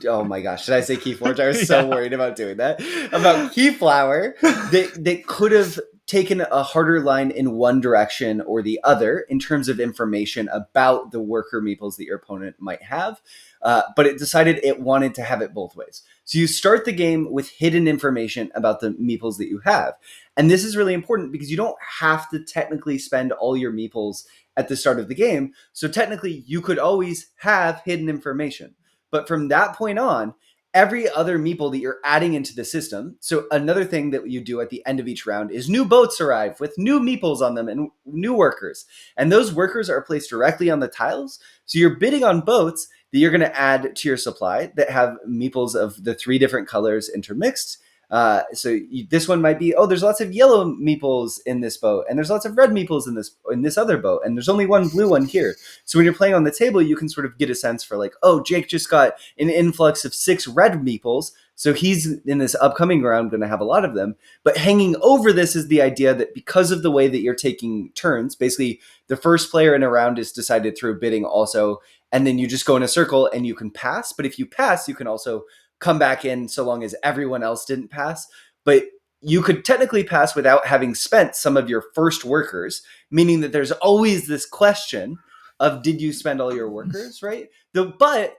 Oh my gosh, did I say Keyforge? I was so worried about doing that. About Keyflower, that could have taken a harder line in one direction or the other in terms of information about the worker meeples that your opponent might have. But it decided it wanted to have it both ways. So you start the game with hidden information about the meeples that you have. And this is really important because you don't have to technically spend all your meeples at the start of the game. So technically you could always have hidden information. But from that point on, every other meeple that you're adding into the system. So another thing that you do at the end of each round is new boats arrive with new meeples on them and new workers. And those workers are placed directly on the tiles. So you're bidding on boats that you're going to add to your supply that have meeples of the 3 different colors intermixed. This one might be, oh, there's lots of yellow meeples in this boat, and there's lots of red meeples in this other boat, and there's only one blue one here. So when you're playing on the table, you can sort of get a sense for like, oh, Jake just got an influx of 6 red meeples, so he's in this upcoming round going to have a lot of them. But hanging over this is the idea that because of the way that you're taking turns, basically the first player in a round is decided through bidding also, and then you just go in a circle and you can pass. But if you pass, you can also come back in so long as everyone else didn't pass. But you could technically pass without having spent some of your first workers, meaning that there's always this question of, did you spend all your workers, right? But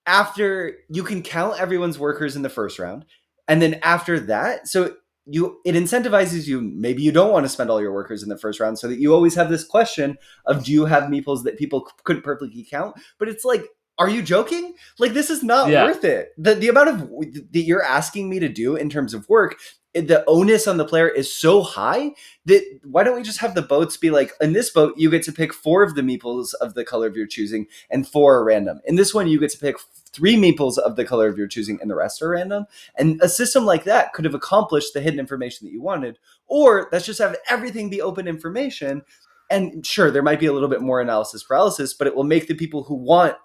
after, you can count everyone's workers in the first round, and then after that, so it incentivizes you, maybe you don't want to spend all your workers in the first round, so that you always have this question of, do you have meeples that people couldn't perfectly count? But it's like, are you joking? Like, this is not worth it. The amount of that you're asking me to do in terms of work the onus on the player is so high that why don't we just have the boats be like, in this boat, you get to pick 4 of the meeples of the color of your choosing and 4 are random. In this one, you get to pick 3 meeples of the color of your choosing and the rest are random. And a system like that could have accomplished the hidden information that you wanted. Or let's just have everything be open information. And sure, there might be a little bit more analysis paralysis, but it will make the people who want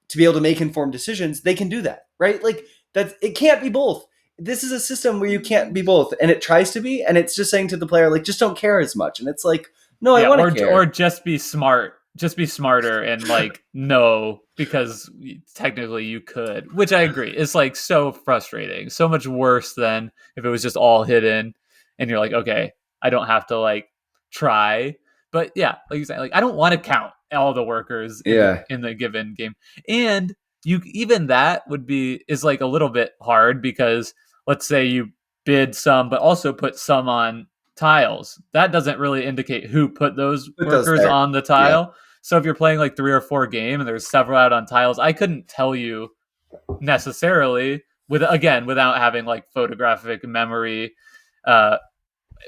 to be able to make informed decisions, they can do that, right? Like that, it can't be both. This is a system where you can't be both, and it tries to be, and it's just saying to the player, like, just don't care as much. And it's like, no, I want to care. Or just be smart. Just be smarter and like no, because technically you could, which I agree. It's like so frustrating, so much worse than if it was just all hidden, and you're like, okay, I don't have to like try. But yeah, like you said, like I don't want to count all the workers in the given game, and you even that is like a little bit hard because let's say you bid some, but also put some on tiles. That doesn't really indicate who put those workers on the tile. Yeah. So if you're playing like 3 or 4 game and there's several out on tiles, I couldn't tell you necessarily without having like photographic memory,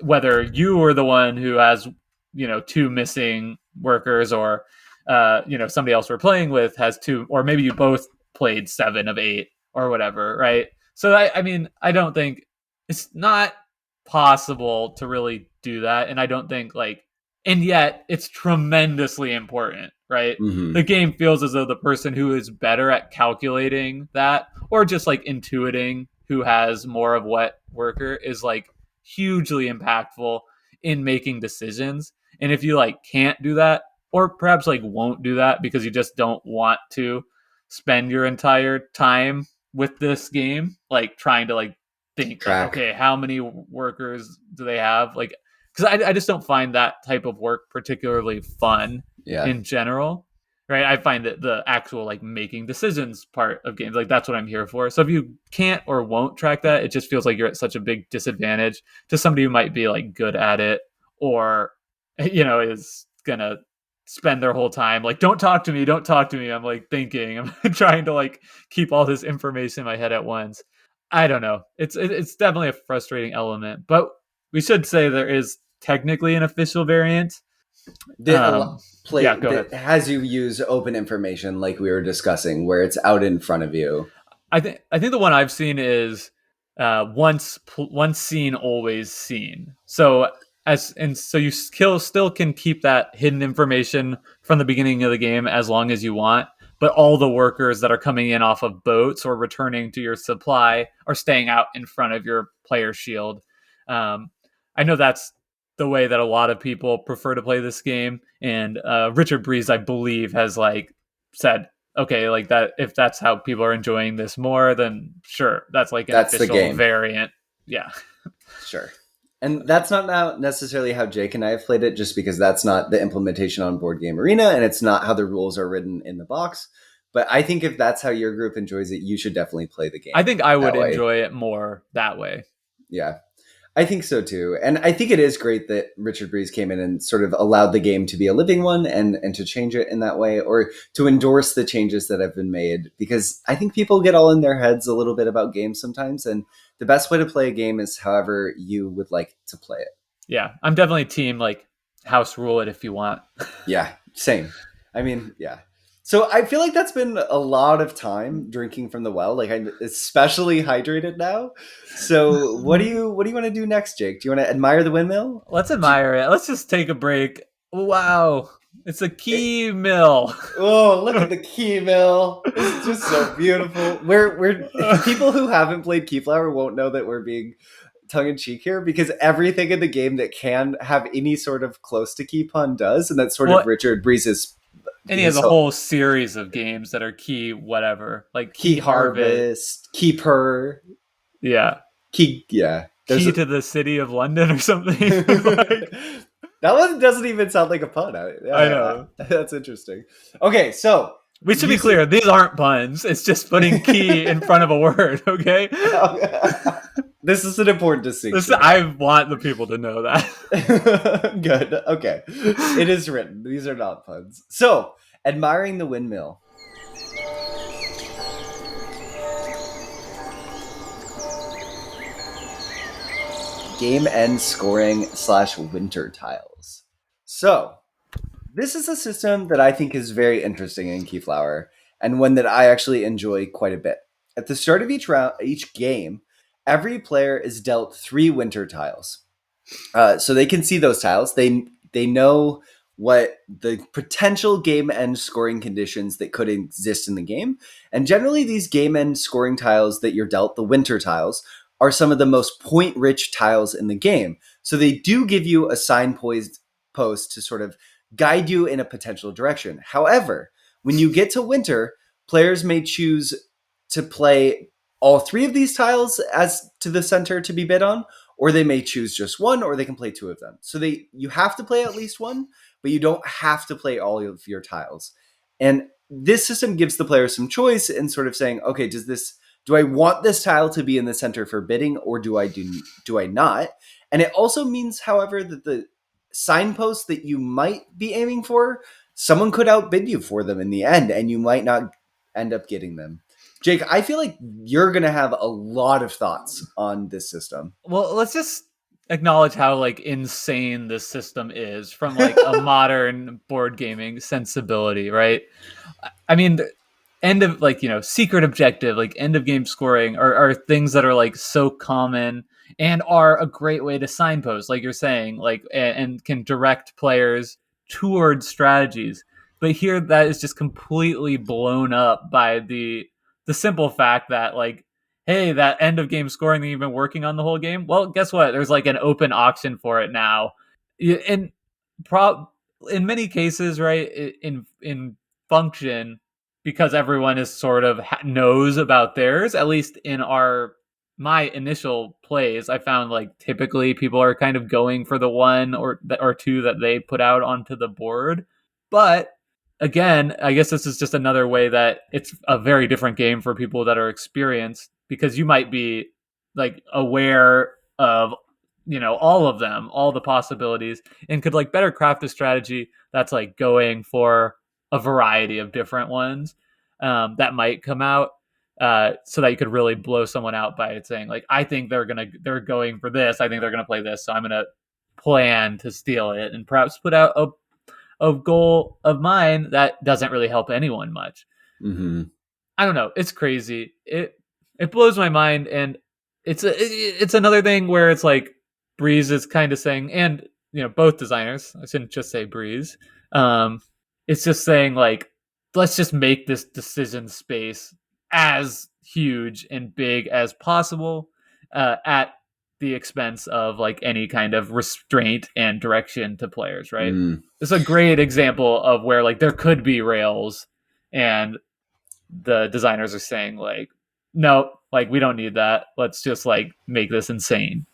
whether you were the one who has, 2 missing workers or, somebody else we're playing with has 2, or maybe you both played 7 of 8 or whatever. Right. So I don't think it's not possible to really do that. And I don't think and yet it's tremendously important, right? Mm-hmm. The game feels as though the person who is better at calculating that or just like intuiting who has more of what worker is like hugely impactful in making decisions. And if you like can't do that, or perhaps like won't do that because you just don't want to spend your entire time with this game, like trying to like think, okay, how many workers do they have? Like, because I just don't find that type of work particularly fun in general, right? I find that the actual like making decisions part of games, like that's what I'm here for. So if you can't or won't track that, it just feels like you're at such a big disadvantage to somebody who might be like good at it or, is gonna spend their whole time like, don't talk to me. I'm like thinking, I'm trying to like keep all this information in my head at once. I don't know. It's definitely a frustrating element, but we should say there is technically an official variant that has you use open information like we were discussing, where it's out in front of you. I think the one I've seen is once seen, always seen. So you still can keep that hidden information from the beginning of the game as long as you want. But all the workers that are coming in off of boats or returning to your supply are staying out in front of your player shield. I know that's the way that a lot of people prefer to play this game. And Richard Breeze, I believe, has like said, okay, like that, if that's how people are enjoying this more, then sure, that's like an official variant. Yeah. Sure. And that's not now necessarily how Jake and I have played it, just because that's not the implementation on Board Game Arena, and it's not how the rules are written in the box. But I think if that's how your group enjoys it, you should definitely play the game. I think I would enjoy it more that way. Yeah, I think so too. And I think it is great that Richard Breeze came in and sort of allowed the game to be a living one and to change it in that way, or to endorse the changes that have been made. Because I think people get all in their heads a little bit about games sometimes, and the best way to play a game is however you would like to play it. Yeah, I'm definitely team like house rule it if you want. Yeah, same. I mean, yeah. So I feel like that's been a lot of time drinking from the well. Like I'm especially hydrated now. So what do you want to do next, Jake? Do you want to admire the windmill? Let's admire it. Let's just take a break. Wow. It's a key mill. Oh, look at the key mill. It's just so beautiful. We're people who haven't played Keyflower won't know that we're being tongue-in-cheek here, because everything in the game that can have any sort of close to key pun does, and that's sort of Richard Breeze's. And he has a whole series of games that are key whatever. Like Key Harvest, Keeper. Yeah. Key to the City of London or something. That one doesn't even sound like a pun. I know. That's interesting. Okay, so we should be clear. These aren't puns. It's just putting key in front of a word, okay? This is an important distinction. I want the people to know that. Good. Okay. It is written. These are not puns. So, admiring the windmill. game end scoring / winter tiles. So, this is a system that I think is very interesting in Keyflower, and one that I actually enjoy quite a bit. At the start of each game, every player is dealt 3 winter tiles. So they can see those tiles. They know what the potential game end scoring conditions that could exist in the game. And generally, these game end scoring tiles that you're dealt, the winter tiles, are some of the most point rich tiles in the game. So they do give you a signpost post to sort of guide you in a potential direction. However, when you get to winter, players may choose to play all 3 of these tiles as to the center to be bid on, or they may choose just one, or they can play 2 of them. So you have to play at least one, but you don't have to play all of your tiles. And this system gives the player some choice in sort of saying, okay, do I want this tile to be in the center for bidding, or do I not? And it also means, however, that the signposts that you might be aiming for, someone could outbid you for them in the end, and you might not end up getting them. Jake, I feel like you're going to have a lot of thoughts on this system. Well, let's just acknowledge how like insane this system is from like a modern board gaming sensibility, right? I mean, the end of like, secret objective, like end of game scoring are things that are like so common and are a great way to signpost, like you're saying, like and can direct players towards strategies. But here that is just completely blown up by the simple fact that like, hey, that end of game scoring that you've been working on the whole game, well, guess what? There's like an open auction for it now. And in many cases, right, in function, because everyone is sort of knows about theirs, at least in my initial plays, I found like typically people are kind of going for the one or 2 that they put out onto the board. But again, I guess this is just another way that it's a very different game for people that are experienced, because you might be like aware of all of them, all the possibilities, and could like better craft a strategy that's like going for a variety of different ones that might come out, so that you could really blow someone out by saying like, I think they're going for this, I think they're gonna play this, so I'm gonna plan to steal it, and perhaps put out a goal of mine that doesn't really help anyone much. Mm-hmm. I don't know. It's crazy. It blows my mind, and it's another thing where it's like Breeze is kind of saying, and both designers. I shouldn't just say Breeze. It's just saying like, let's just make this decision space as huge and big as possible, at the expense of like any kind of restraint and direction to players, right? It's a great example of where like there could be rails, and the designers are saying like, no, like we don't need that. Let's just like make this insane.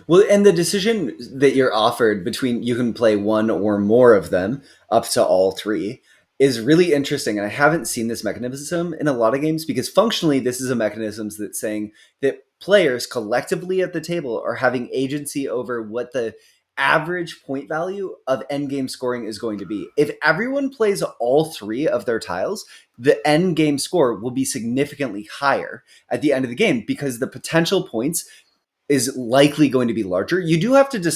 Well, and the decision that you're offered between you can play one or more of them up to all 3 is really interesting. And I haven't seen this mechanism in a lot of games, because functionally this is a mechanism that's saying that players collectively at the table are having agency over what the average point value of endgame scoring is going to be. If everyone plays all 3 of their tiles, the end game score will be significantly higher at the end of the game, because the potential points is likely going to be larger. You do have to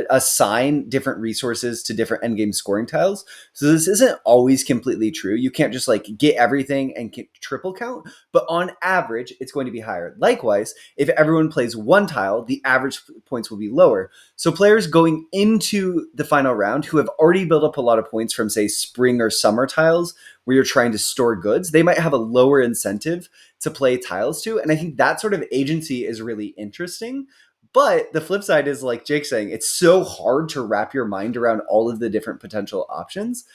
assign different resources to different endgame scoring tiles. So this isn't always completely true. You can't just like get everything and triple count, but on average, it's going to be higher. Likewise, if everyone plays one tile, the average points will be lower. So players going into the final round who have already built up a lot of points from, say, spring or summer tiles where you're trying to store goods, they might have a lower incentive to play tiles to. And I think that sort of agency is really interesting. But the flip side is, like Jake's saying, it's so hard to wrap your mind around all of the different potential options.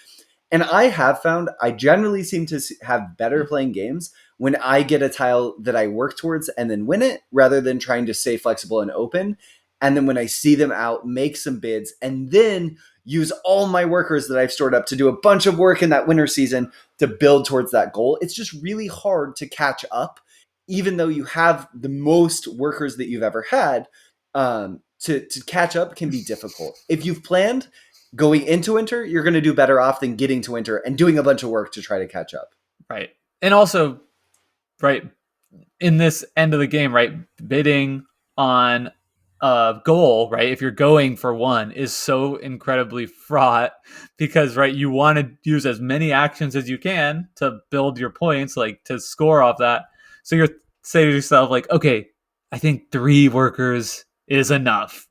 And I have found I generally seem to have better playing games when I get a tile that I work towards and then win it, rather than trying to stay flexible and open. And then when I see them out, make some bids, and then use all my workers that I've stored up to do a bunch of work in that winter season to build towards that goal. It's just really hard to catch up, even though you have the most workers that you've ever had. To catch up can be difficult. If you've planned going into winter, you're going to do better off than getting to winter and doing a bunch of work to try to catch up. Right. And also, right, in this end of the game, right, bidding on goal, right, if you're going for one, is so incredibly fraught because, right, you want to use as many actions as you can to build your points, like to score off that. So you're saying to yourself, like, okay, I think 3 workers is enough.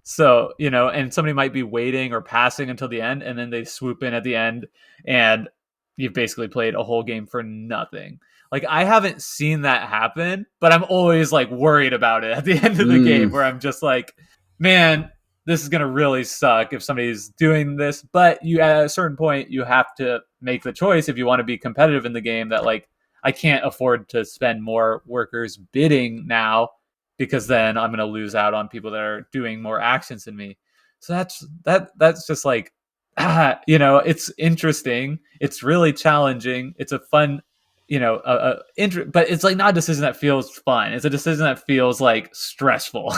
So, and somebody might be waiting or passing until the end, and then they swoop in at the end, and you've basically played a whole game for nothing. Like, I haven't seen that happen, but I'm always like worried about it at the end of the game, Mm. where I'm just like, man, this is gonna really suck if somebody's doing this. But you, at a certain point, you have to make the choice if you want to be competitive in the game that, like, I can't afford to spend more workers bidding now, because then I'm going to lose out on people that are doing more actions than me. So that's just like, it's interesting. It's really challenging. It's a fun, but it's like not a decision that feels fun. It's a decision that feels like stressful.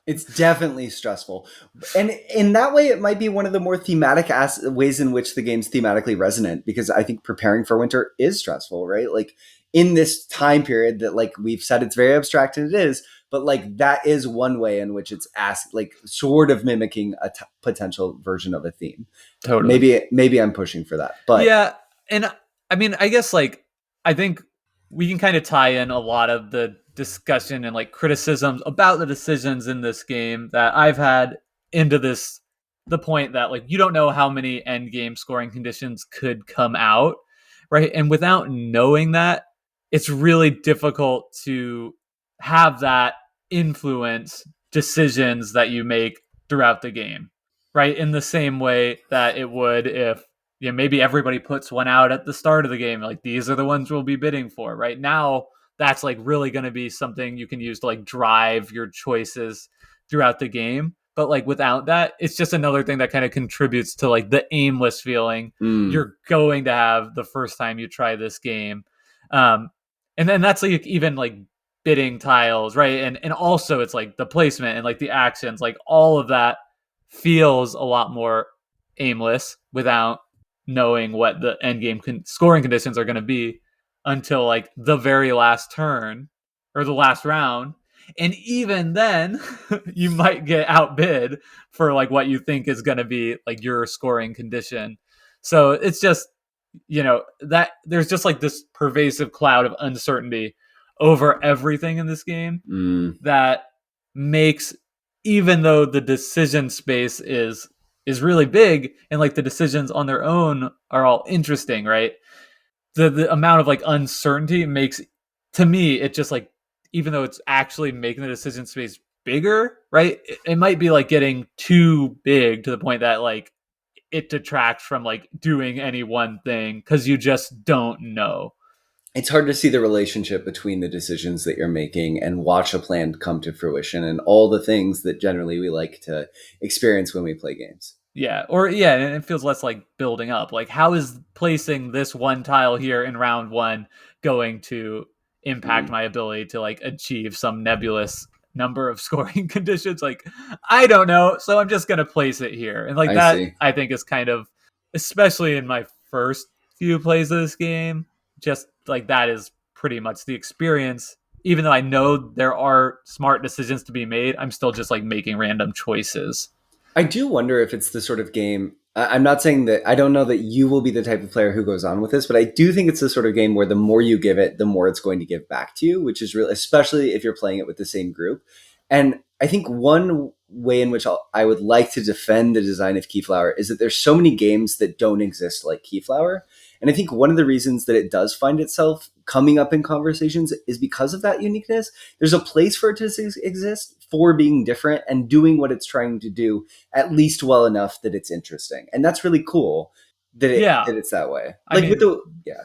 It's definitely stressful. And in that way, it might be one of the more thematic ways in which the game's thematically resonant, because I think preparing for winter is stressful, right? Like in this time period that, like we've said, it's very abstract, and it is, but like that is one way in which it's like sort of mimicking a potential version of a theme. Totally. Maybe I'm pushing for that, but yeah. And I mean, I guess, like, I think we can kind of tie in a lot of the discussion and like criticisms about the decisions in this game that I've had into the point that, like, you don't know how many end game scoring conditions could come out, right? And without knowing that, it's really difficult to have that influence decisions that you make throughout the game, right? In the same way that it would if, maybe everybody puts one out at the start of the game, like, these are the ones we'll be bidding for. Right now, that's like really going to be something you can use to like drive your choices throughout the game. But like without that, it's just another thing that kind of contributes to like the aimless feeling you're going to have the first time you try this game. And then that's like even like bidding tiles, right? And also it's like the placement and like the actions, like all of that feels a lot more aimless without knowing what the end game scoring conditions are going to be until like the very last turn or the last round. And even then, you might get outbid for like what you think is going to be like your scoring condition. So it's just, that there's just like this pervasive cloud of uncertainty over everything in this game that makes, even though the decision space is really big and like the decisions on their own are all interesting, right? The amount of like uncertainty makes, to me, it just like, even though it's actually making the decision space bigger, right? It might be like getting too big to the point that like it detracts from like doing any one thing because you just don't know. It's hard to see the relationship between the decisions that you're making and watch a plan come to fruition and all the things that generally we like to experience when we play games. Yeah, or yeah, and it feels less like building up. Like, how is placing this one tile here in round one going to impact my ability to like achieve some nebulous number of scoring conditions? Like, I don't know, so I'm just gonna place it here. And like I that, see. I think is kind of, especially in my first few plays of this game, just like that is pretty much the experience. Even though I know there are smart decisions to be made, I'm still just like making random choices. I do wonder if it's the sort of game. I'm not saying that I don't know that you will be the type of player who goes on with this, but I do think it's the sort of game where the more you give it, the more it's going to give back to you, which is really, especially if you're playing it with the same group. And I think one way in which I would like to defend the design of Keyflower is that there's so many games that don't exist like Keyflower. And I think one of the reasons that it does find itself coming up in conversations is because of that uniqueness. There's a place for it to exist, for being different and doing what it's trying to do at least well enough that it's interesting. And that's really cool that Yeah, it's that way. I Like with mean, the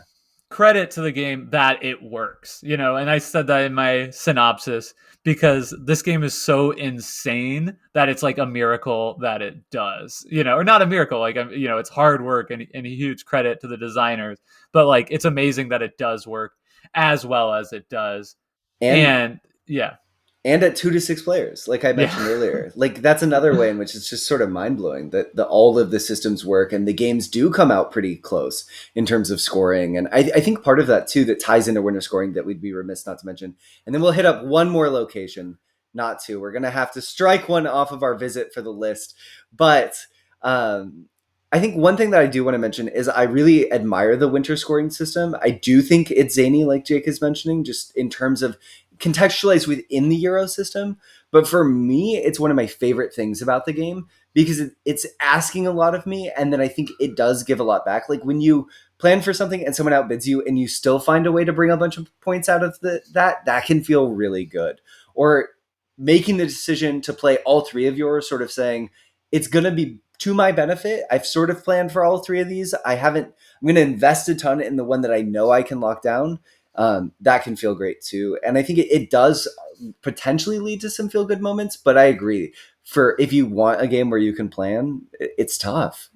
credit to the game that it works, and I said that in my synopsis because this game is so insane that it's like a miracle that it does, or not a miracle, like, it's hard work and a huge credit to the designers, but like it's amazing that it does work as well as it does. and And yeah. and at 2 to 6 players, like I mentioned earlier. Like that's another way in which it's just sort of mind-blowing that all of the systems work and the games do come out pretty close in terms of scoring. And I think part of that too that ties into winter scoring that we'd be remiss not to mention. And then we'll hit up one more location, not to. We're gonna have to strike one off of our visit for the list. But um, I think one thing that I do want to mention is I really admire the winter scoring system. I do think it's zany, like Jake is mentioning, just in terms of contextualized within the Euro system. But for me, it's one of my favorite things about the game because it's asking a lot of me, and then I think it does give a lot back. Like when you plan for something and someone outbids you, and you still find a way to bring a bunch of points out of that can feel really good. Or making the decision to play all three of yours, sort of saying it's going to be to my benefit. I've sort of planned for all three of these. I'm going to invest a ton in the one that I know I can lock down. That can feel great too. And I think it does potentially lead to some feel good moments, but I agree. For if you want a game where you can plan, it's tough.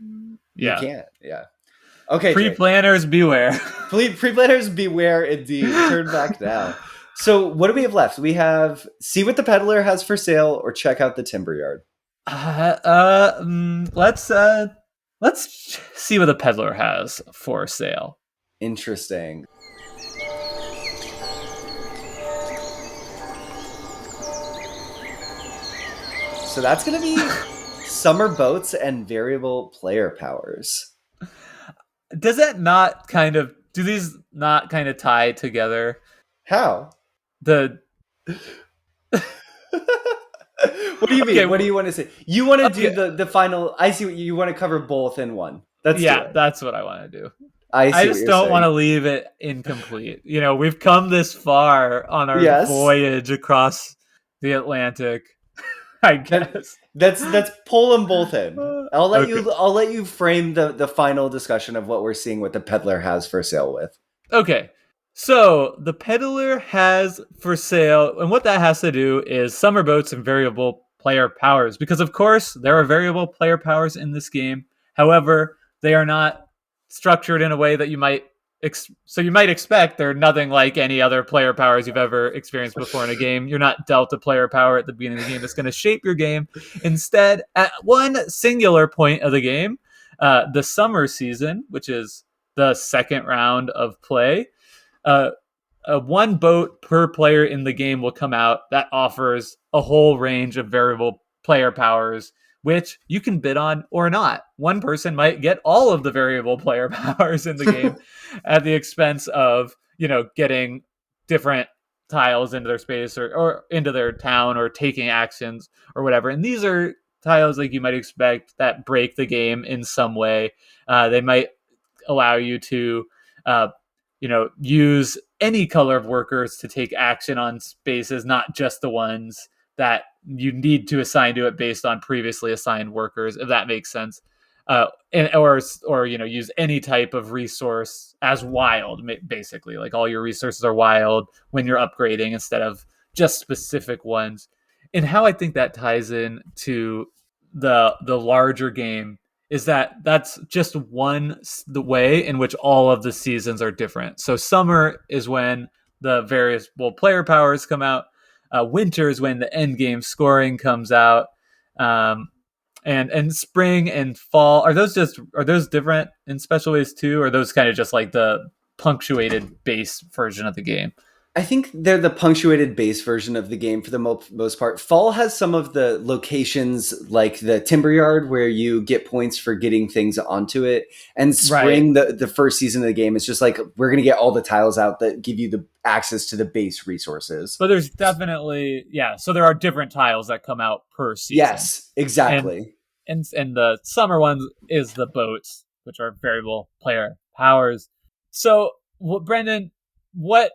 Yeah. You can't. Yeah. Okay. Pre-planners beware. Pre-planners beware indeed. Turn back now. So what do we have left? We have see what the peddler has for sale or check out the timber yard. Let's see what the peddler has for sale. Interesting. So that's going to be summer boats and variable player powers. Does that not kind of do these not kind of tie together? How? The What do you mean? What do you want to say? You want to do the final? I see what you want to cover both in one. That's what I want to do. I just don't want to leave it incomplete. We've come this far on our voyage across the Atlantic. I guess that's pull them both in. I'll let you frame the final discussion of what we're seeing what the peddler has for sale with. Okay. So the peddler has for sale, and what that has to do is summer boats and variable player powers, because of course there are variable player powers in this game. However, they are not structured in a way that you might expect they're nothing like any other player powers you've ever experienced before in a game. You're not dealt a player power at the beginning of the game that's going to shape your game. Instead, at one singular point of the game, the summer season, which is the second round of play, one boat per player in the game will come out that offers a whole range of variable player powers, which you can bid on or not. One person might get all of the variable player powers in the game at the expense of, getting different tiles into their space or into their town or taking actions or whatever. And these are tiles like you might expect that break the game in some way. They might allow you to, use any color of workers to take action on spaces, not just the ones that you need to assign to it based on previously assigned workers, if that makes sense. Or use any type of resource as wild, basically. Like all your resources are wild when you're upgrading instead of just specific ones. And how I think that ties in to the larger game is that's just the way in which all of the seasons are different. So summer is when the various player powers come out. Winter is when the end game scoring comes out. And spring and fall, are those different in special ways too? Or are those kind of just like the punctuated base version of the game? I think they're the punctuated base version of the game for the most part. Fall has some of the locations like the timber yard where you get points for getting things onto it. And spring, right. the first season of the game is just like, we're going to get all the tiles out that give you the access to the base resources. But there's definitely, so there are different tiles that come out per season. Yes, exactly. And the summer ones is the boats, which are variable player powers. So, Brendan, what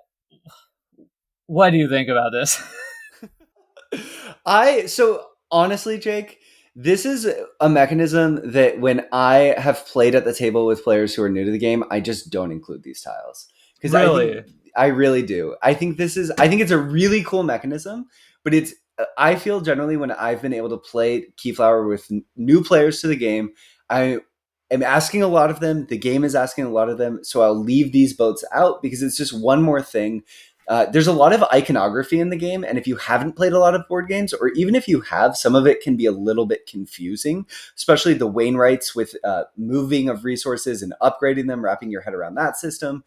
do you think about this? So honestly, Jake, this is a mechanism that when I have played at the table with players who are new to the game, I just don't include these tiles. Because really? I really do. I think it's a really cool mechanism, but I feel generally when I've been able to play Keyflower with new players to the game, I am asking a lot of them. The game is asking a lot of them. So I'll leave these boats out because it's just one more thing. There's a lot of iconography in the game, and if you haven't played a lot of board games, or even if you have, some of it can be a little bit confusing, especially the Wainwrights with moving of resources and upgrading them, wrapping your head around that system.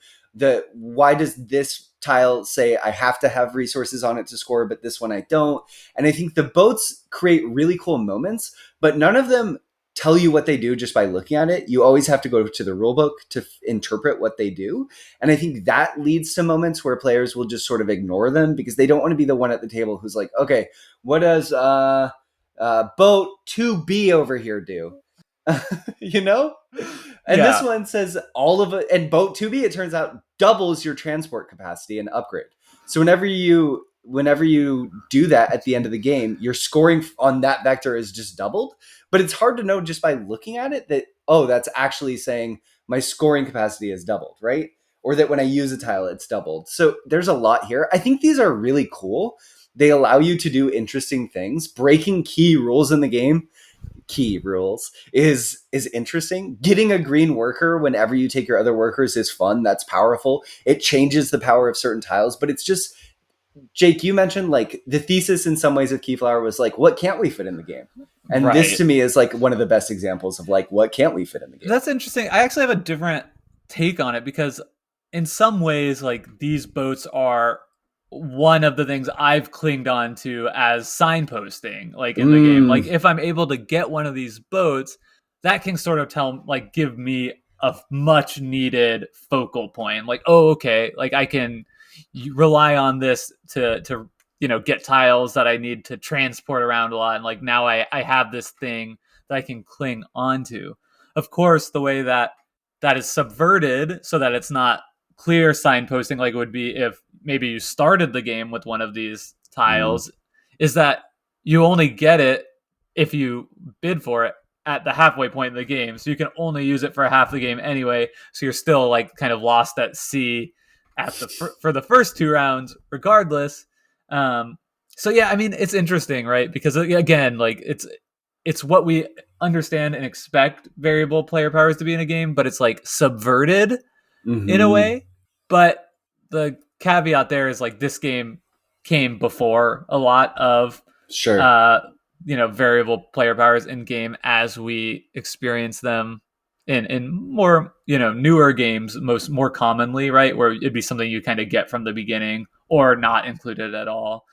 why does this tile say I have to have resources on it to score, but this one I don't? And I think the boats create really cool moments, but none of them tell you what they do just by looking at it. You always have to go to the rule book to interpret what they do. And I think that leads to moments where players will just sort of ignore them because they don't want to be the one at the table who's like, okay, what does boat 2B over here do? You know? And this one says all of it, and boat 2B, it turns out, doubles your transport capacity and upgrade. So whenever you do that at the end of the game, your scoring on that vector is just doubled. But it's hard to know just by looking at it that, oh, that's actually saying my scoring capacity is doubled, right? Or that when I use a tile, it's doubled. So there's a lot here. I think these are really cool. They allow you to do interesting things. Breaking key rules in the game, key rules, is interesting. Getting a green worker whenever you take your other workers is fun. That's powerful. It changes the power of certain tiles, but it's just, Jake, you mentioned like the thesis in some ways of Keyflower was like, what can't we fit in the game? And this to me is like one of the best examples of like, what can't we fit in the game? That's interesting. I actually have a different take on it because in some ways, like these boats are one of the things I've clinged on to as signposting, like in the game. Like if I'm able to get one of these boats, that can sort of give me a much needed focal point. Like, oh, okay, like I can rely on this to get tiles that I need to transport around a lot, and like now I have this thing that I can cling onto. Of course, the way that is subverted so that it's not clear signposting like it would be if maybe you started the game with one of these tiles is that you only get it if you bid for it at the halfway point in the game, so you can only use it for half the game anyway, so you're still like kind of lost at sea at for the first 2 rounds regardless. So yeah, I mean, it's interesting, right? Because again, like it's what we understand and expect variable player powers to be in a game, but it's like subverted in a way. But the caveat there is like this game came before a lot of variable player powers in game as we experience them in more newer games, more commonly, right, where it'd be something you kind of get from the beginning or not included at all,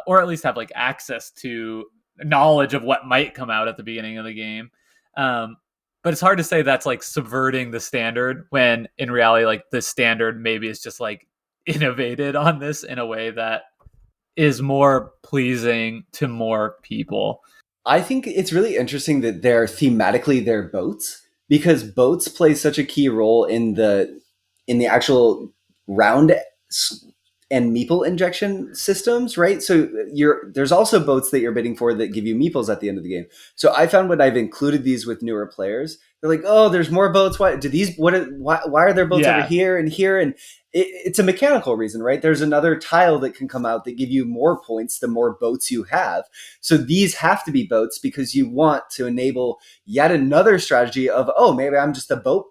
or at least have like access to knowledge of what might come out at the beginning of the game. But it's hard to say that's like subverting the standard when in reality, like the standard maybe is just like innovated on this in a way that is more pleasing to more people. I think it's really interesting that they're boats, because boats play such a key role in the actual round and meeple injection systems, right? So there's also boats that you're bidding for that give you meeples at the end of the game. So I found when I've included these with newer players, they're like, "Oh, there's more boats. Why are there boats over here and here?" And it's a mechanical reason, right? There's another tile that can come out that give you more points the more boats you have. So these have to be boats because you want to enable yet another strategy of, oh, maybe I'm just the boat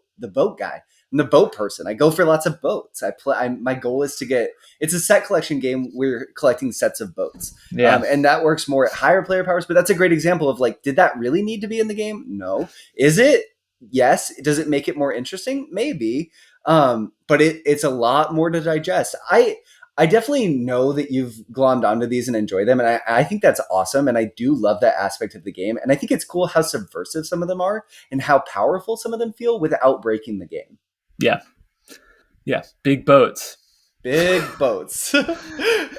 guy. I'm the boat person. I go for lots of boats. My goal is to get. It's a set collection game. We're collecting sets of boats, and that works more at higher player powers. But that's a great example of like, did that really need to be in the game? No. Is it? Yes. Does it make it more interesting? Maybe. But it's a lot more to digest. I definitely know that you've glommed onto these and enjoy them, and I think that's awesome, and I do love that aspect of the game, and I think it's cool how subversive some of them are and how powerful some of them feel without breaking the game. Yeah, big boats.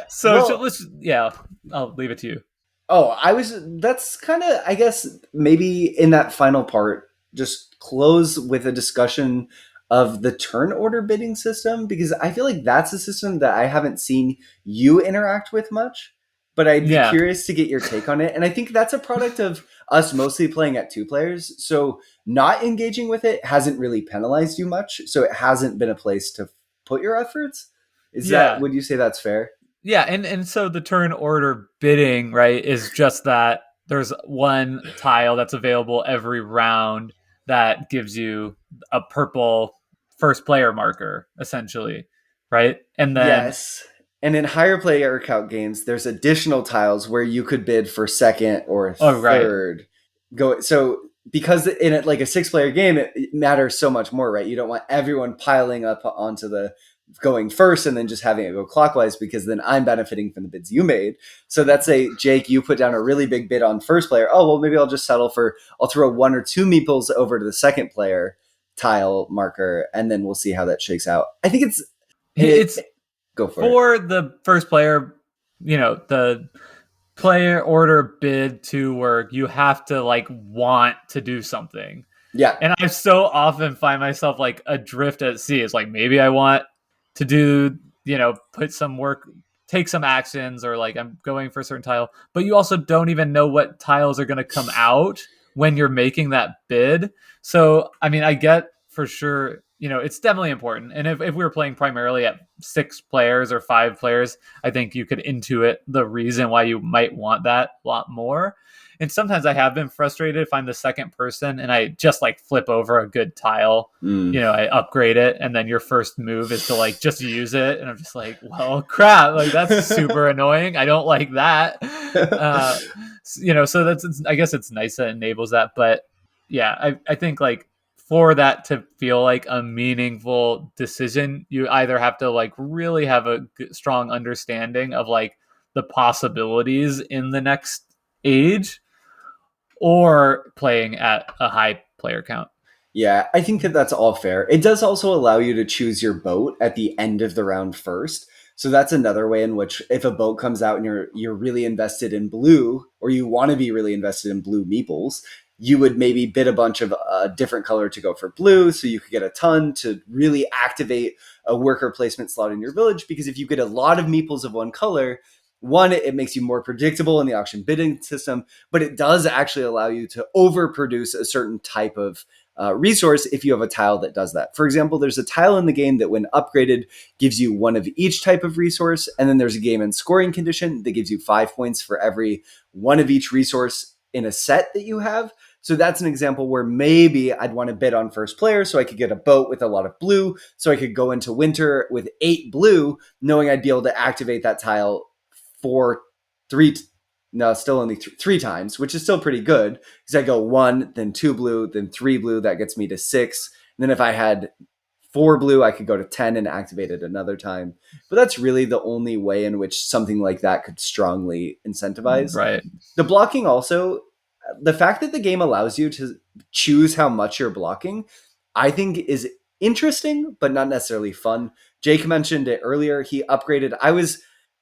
So let's I'll leave it to you. That's kind of, I guess, maybe in that final part, just close with a discussion of the turn order bidding system, because I feel like that's a system that I haven't seen you interact with much, but I'd be curious to get your take on it. And I think that's a product of us mostly playing at 2 players. So not engaging with it hasn't really penalized you much. So it hasn't been a place to put your efforts. Would you say that's fair? Yeah. And so the turn order bidding, right, is just that there's one tile that's available every round that gives you a purple first player marker, essentially, right? And then yes. And in higher player count games, there's additional tiles where you could bid for second or third. So because in it, like a 6-player game, it matters so much more, right? You don't want everyone piling up onto the going first and then just having it go clockwise, because then I'm benefiting from the bids you made. So that's a Jake, you put down a really big bid on first player. Oh, well, maybe I'll just settle for, I'll throw 1 or 2 meeples over to the second player tile marker, and then we'll see how that shakes out. I think It's go for it. For the first player, the player order bid to work, you have to like want to do something. Yeah. And I so often find myself like adrift at sea. It's like, maybe I want to do, put some work, take some actions, or like I'm going for a certain tile, but you also don't even know what tiles are going to come out when you're making that bid. So, I mean, I get for sure, it's definitely important. And if we were playing primarily at 6 players or 5 players, I think you could intuit the reason why you might want that a lot more. And sometimes I have been frustrated if I'm the second person and I just like flip over a good tile, I upgrade it, and then your first move is to like just use it. And I'm just like, well, crap, like that's super annoying. I don't like that. So I guess it's nice that it enables that. But yeah, I think like for that to feel like a meaningful decision, you either have to like really have a strong understanding of like the possibilities in the next age, or playing at a high player count. Yeah, I think that that's all fair. It does also allow you to choose your boat at the end of the round first. So that's another way in which, if a boat comes out and you're really invested in blue, or you want to be really invested in blue meeples, you would maybe bid a bunch of a different color to go for blue, so you could get a ton to really activate a worker placement slot in your village. Because if you get a lot of meeples of one color, one, it makes you more predictable in the auction bidding system, but it does actually allow you to overproduce a certain type of resource if you have a tile that does that. For example, there's a tile in the game that when upgraded gives you 1 of each type of resource, and then there's a game and scoring condition that gives you 5 points for every 1 of each resource in a set that you have. So that's an example where maybe I'd want to bid on first player so I could get a boat with a lot of blue, so I could go into winter with 8 blue, knowing I'd be able to activate that tile still only 3 times, which is still pretty good, because I go 1, then 2 blue, then 3 blue. That gets me to 6. And then if I had 4 blue, I could go to 10 and activate it another time. But that's really the only way in which something like that could strongly incentivize. Right. The blocking also, the fact that the game allows you to choose how much you're blocking, I think is interesting, but not necessarily fun. Jake mentioned it earlier. He upgraded.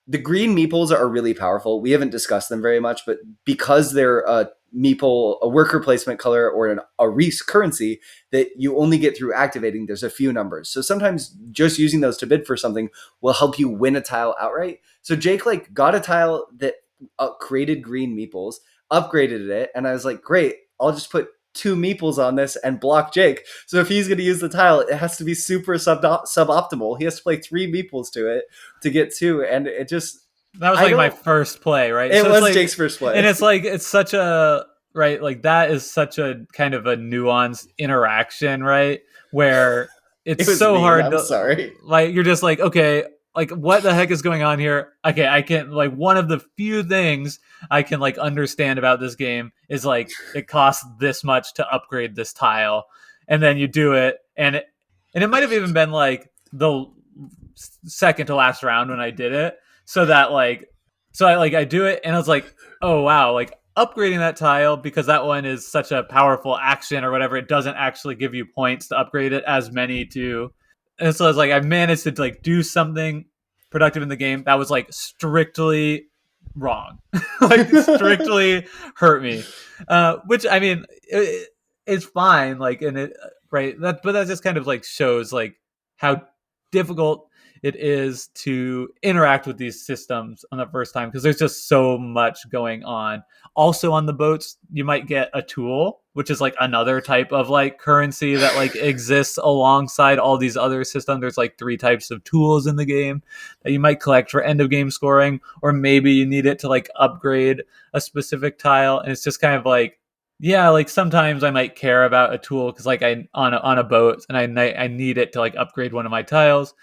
The green meeples are really powerful. We haven't discussed them very much, but because they're a meeple, a worker placement color, or a Reese currency that you only get through activating, there's a few numbers. So sometimes just using those to bid for something will help you win a tile outright. So Jake like got a tile that created green meeples, upgraded it, and I was like, great, I'll just put 2 meeples on this and block Jake. So if he's going to use the tile, it has to be super suboptimal. He has to play 3 meeples to it to get 2, and it just... That was like my first play, right? It was like, Jake's first play. And it's like, it's such a, right, like that is such a kind of a nuanced interaction, right? Where it's so hard to... Sorry. Like, you're just like, okay, like what the heck is going on here? Okay, I can like, one of the few things I can like understand about this game is like it costs this much to upgrade this tile, and then you do it, and it might have even been like the second to last round when I did it, so that like, so I do it, and I was like, oh wow, like upgrading that tile, because that one is such a powerful action or whatever, it doesn't actually give you points to upgrade it as many to. And so it's like I managed to like do something productive in the game that was like strictly wrong, like strictly hurt me. Which I mean, it's fine. Like, and it right that, but that just kind of like shows like how difficult it is to interact with these systems on the first time, because there's just so much going on. Also on the boats, you might get a tool, which is like another type of like currency that like exists alongside all these other systems. There's like 3 types of tools in the game that you might collect for end of game scoring, or maybe you need it to like upgrade a specific tile. And it's just kind of like, yeah, like sometimes I might care about a tool because like I on a boat and I need it to like upgrade one of my tiles.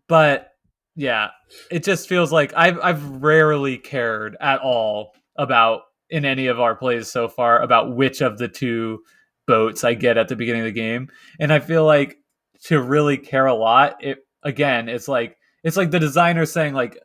But yeah, it just feels like I've rarely cared at all about in any of our plays so far about which of the two boats I get at the beginning of the game. And I feel like to really care a lot, it's like the designer saying like,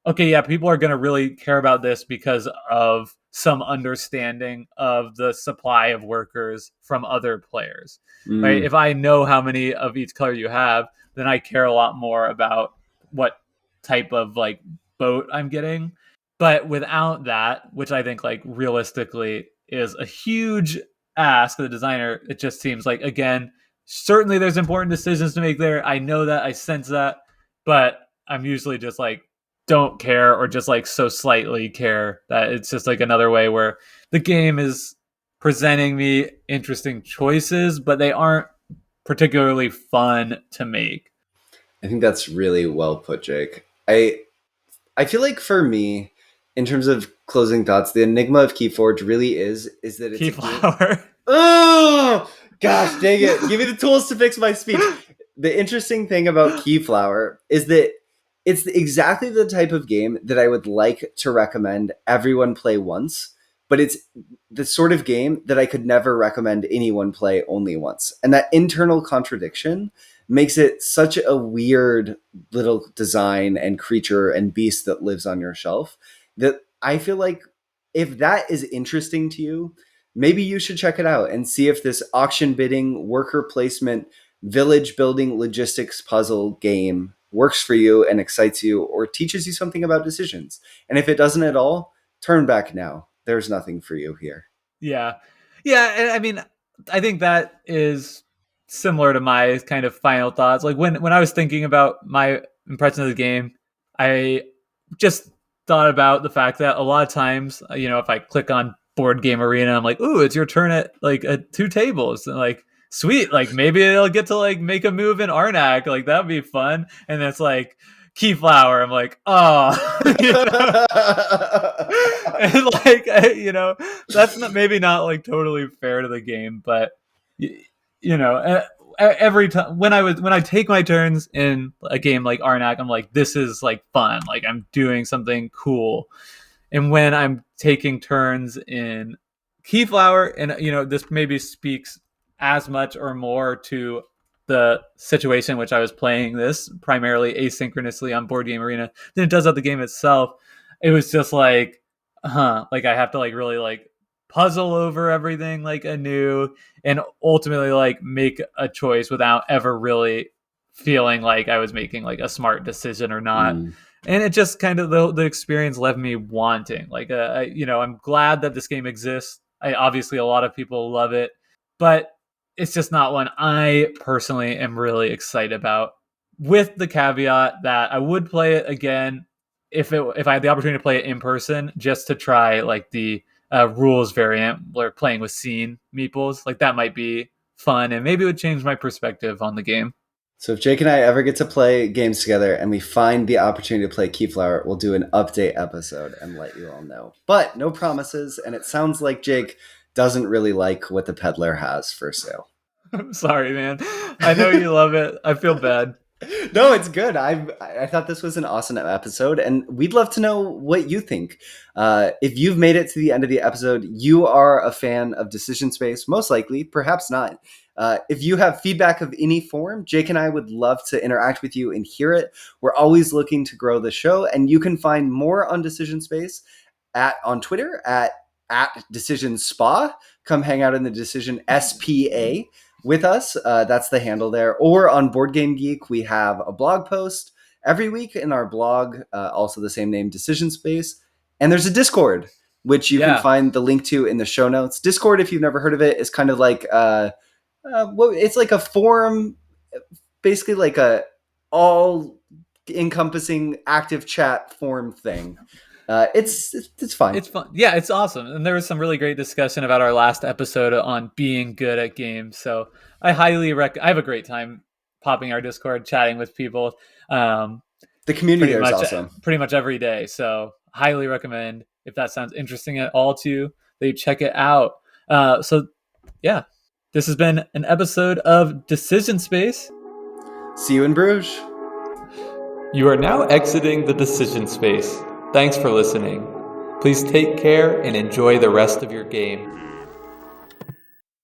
okay, yeah, people are going to really care about this because of some understanding of the supply of workers from other players. Right? If I know how many of each color you have, then I care a lot more about what type of like boat I'm getting. But without that, which I think like realistically is a huge ask of the designer, it just seems like, again, certainly there's important decisions to make there. I know that, I sense that, but I'm usually just like don't care, or just like so slightly care that it's just like another way where the game is presenting me interesting choices, but they aren't particularly fun to make. I think that's really well put, Jake. I feel like for me, in terms of closing thoughts, the enigma of Keyforge really is that it's Keyflower. Oh gosh, dang it! Give me the tools to fix my speech. The interesting thing about Keyflower is that it's exactly the type of game that I would like to recommend everyone play once, but it's the sort of game that I could never recommend anyone play only once. And that internal contradiction makes it such a weird little design and creature and beast that lives on your shelf that I feel like if that is interesting to you, maybe you should check it out and see if this auction bidding, worker placement, village building logistics puzzle game works for you and excites you or teaches you something about decisions. And if it doesn't at all, turn back now. There's nothing for you here. Yeah. Yeah. I mean, I think that is similar to my kind of final thoughts. Like when I was thinking about my impression of the game, I just thought about the fact that a lot of times, if I click on Board Game Arena, I'm like, ooh, it's your turn at like 2 tables. And like, sweet, like maybe I'll get to like make a move in Arnak. Like that'd be fun. And then it's like Keyflower. I'm like, oh, and like, that's maybe not like totally fair to the game, but every time when I take my turns in a game like Arnak, I'm like, this is like fun. Like I'm doing something cool. And when I'm taking turns in Keyflower, and this maybe speaks as much or more to the situation in which I was playing this primarily asynchronously on Board Game Arena than it does at the game itself. It was just like, like I have to like really like puzzle over everything like anew and ultimately like make a choice without ever really feeling like I was making like a smart decision or not. And it just kind of the experience left me wanting. Like, I'm glad that this game exists. Obviously, a lot of people love it, but it's just not one I personally am really excited about. With the caveat that I would play it again if I had the opportunity to play it in person, just to try like the rules variant where playing with scene meeples. Like that might be fun, and maybe it would change my perspective on the game. So if Jake and I ever get to play games together and we find the opportunity to play Keyflower, we'll do an update episode and let you all know. But no promises, and it sounds like Jake doesn't really like what the peddler has for sale. I'm sorry, man. I know you love it. I feel bad. No, it's good. I thought this was an awesome episode, and we'd love to know what you think. If you've made it to the end of the episode, you are a fan of Decision Space, most likely, perhaps not. If you have feedback of any form, Jake and I would love to interact with you and hear it. We're always looking to grow the show, and you can find more on Decision Space on Twitter at Decision Spa. Come hang out in the Decision SPA with us. That's the handle there. Or on Board Game Geek, we have a blog post every week in our blog, also the same name, Decision Space. And there's a Discord, which you can find the link to in the show notes. Discord, if you've never heard of it, is kind of like it's like a forum, basically like a all-encompassing active chat forum thing. It's fun. It's fun. Yeah, it's awesome. And there was some really great discussion about our last episode on being good at games. So I highly recommend. I have a great time popping our Discord, chatting with people. The community there is awesome. Pretty much every day. So highly recommend, if that sounds interesting at all to you, that you check it out. So yeah, this has been an episode of Decision Space. See you in Bruges. You are now exiting the Decision Space. Thanks for listening. Please take care and enjoy the rest of your game.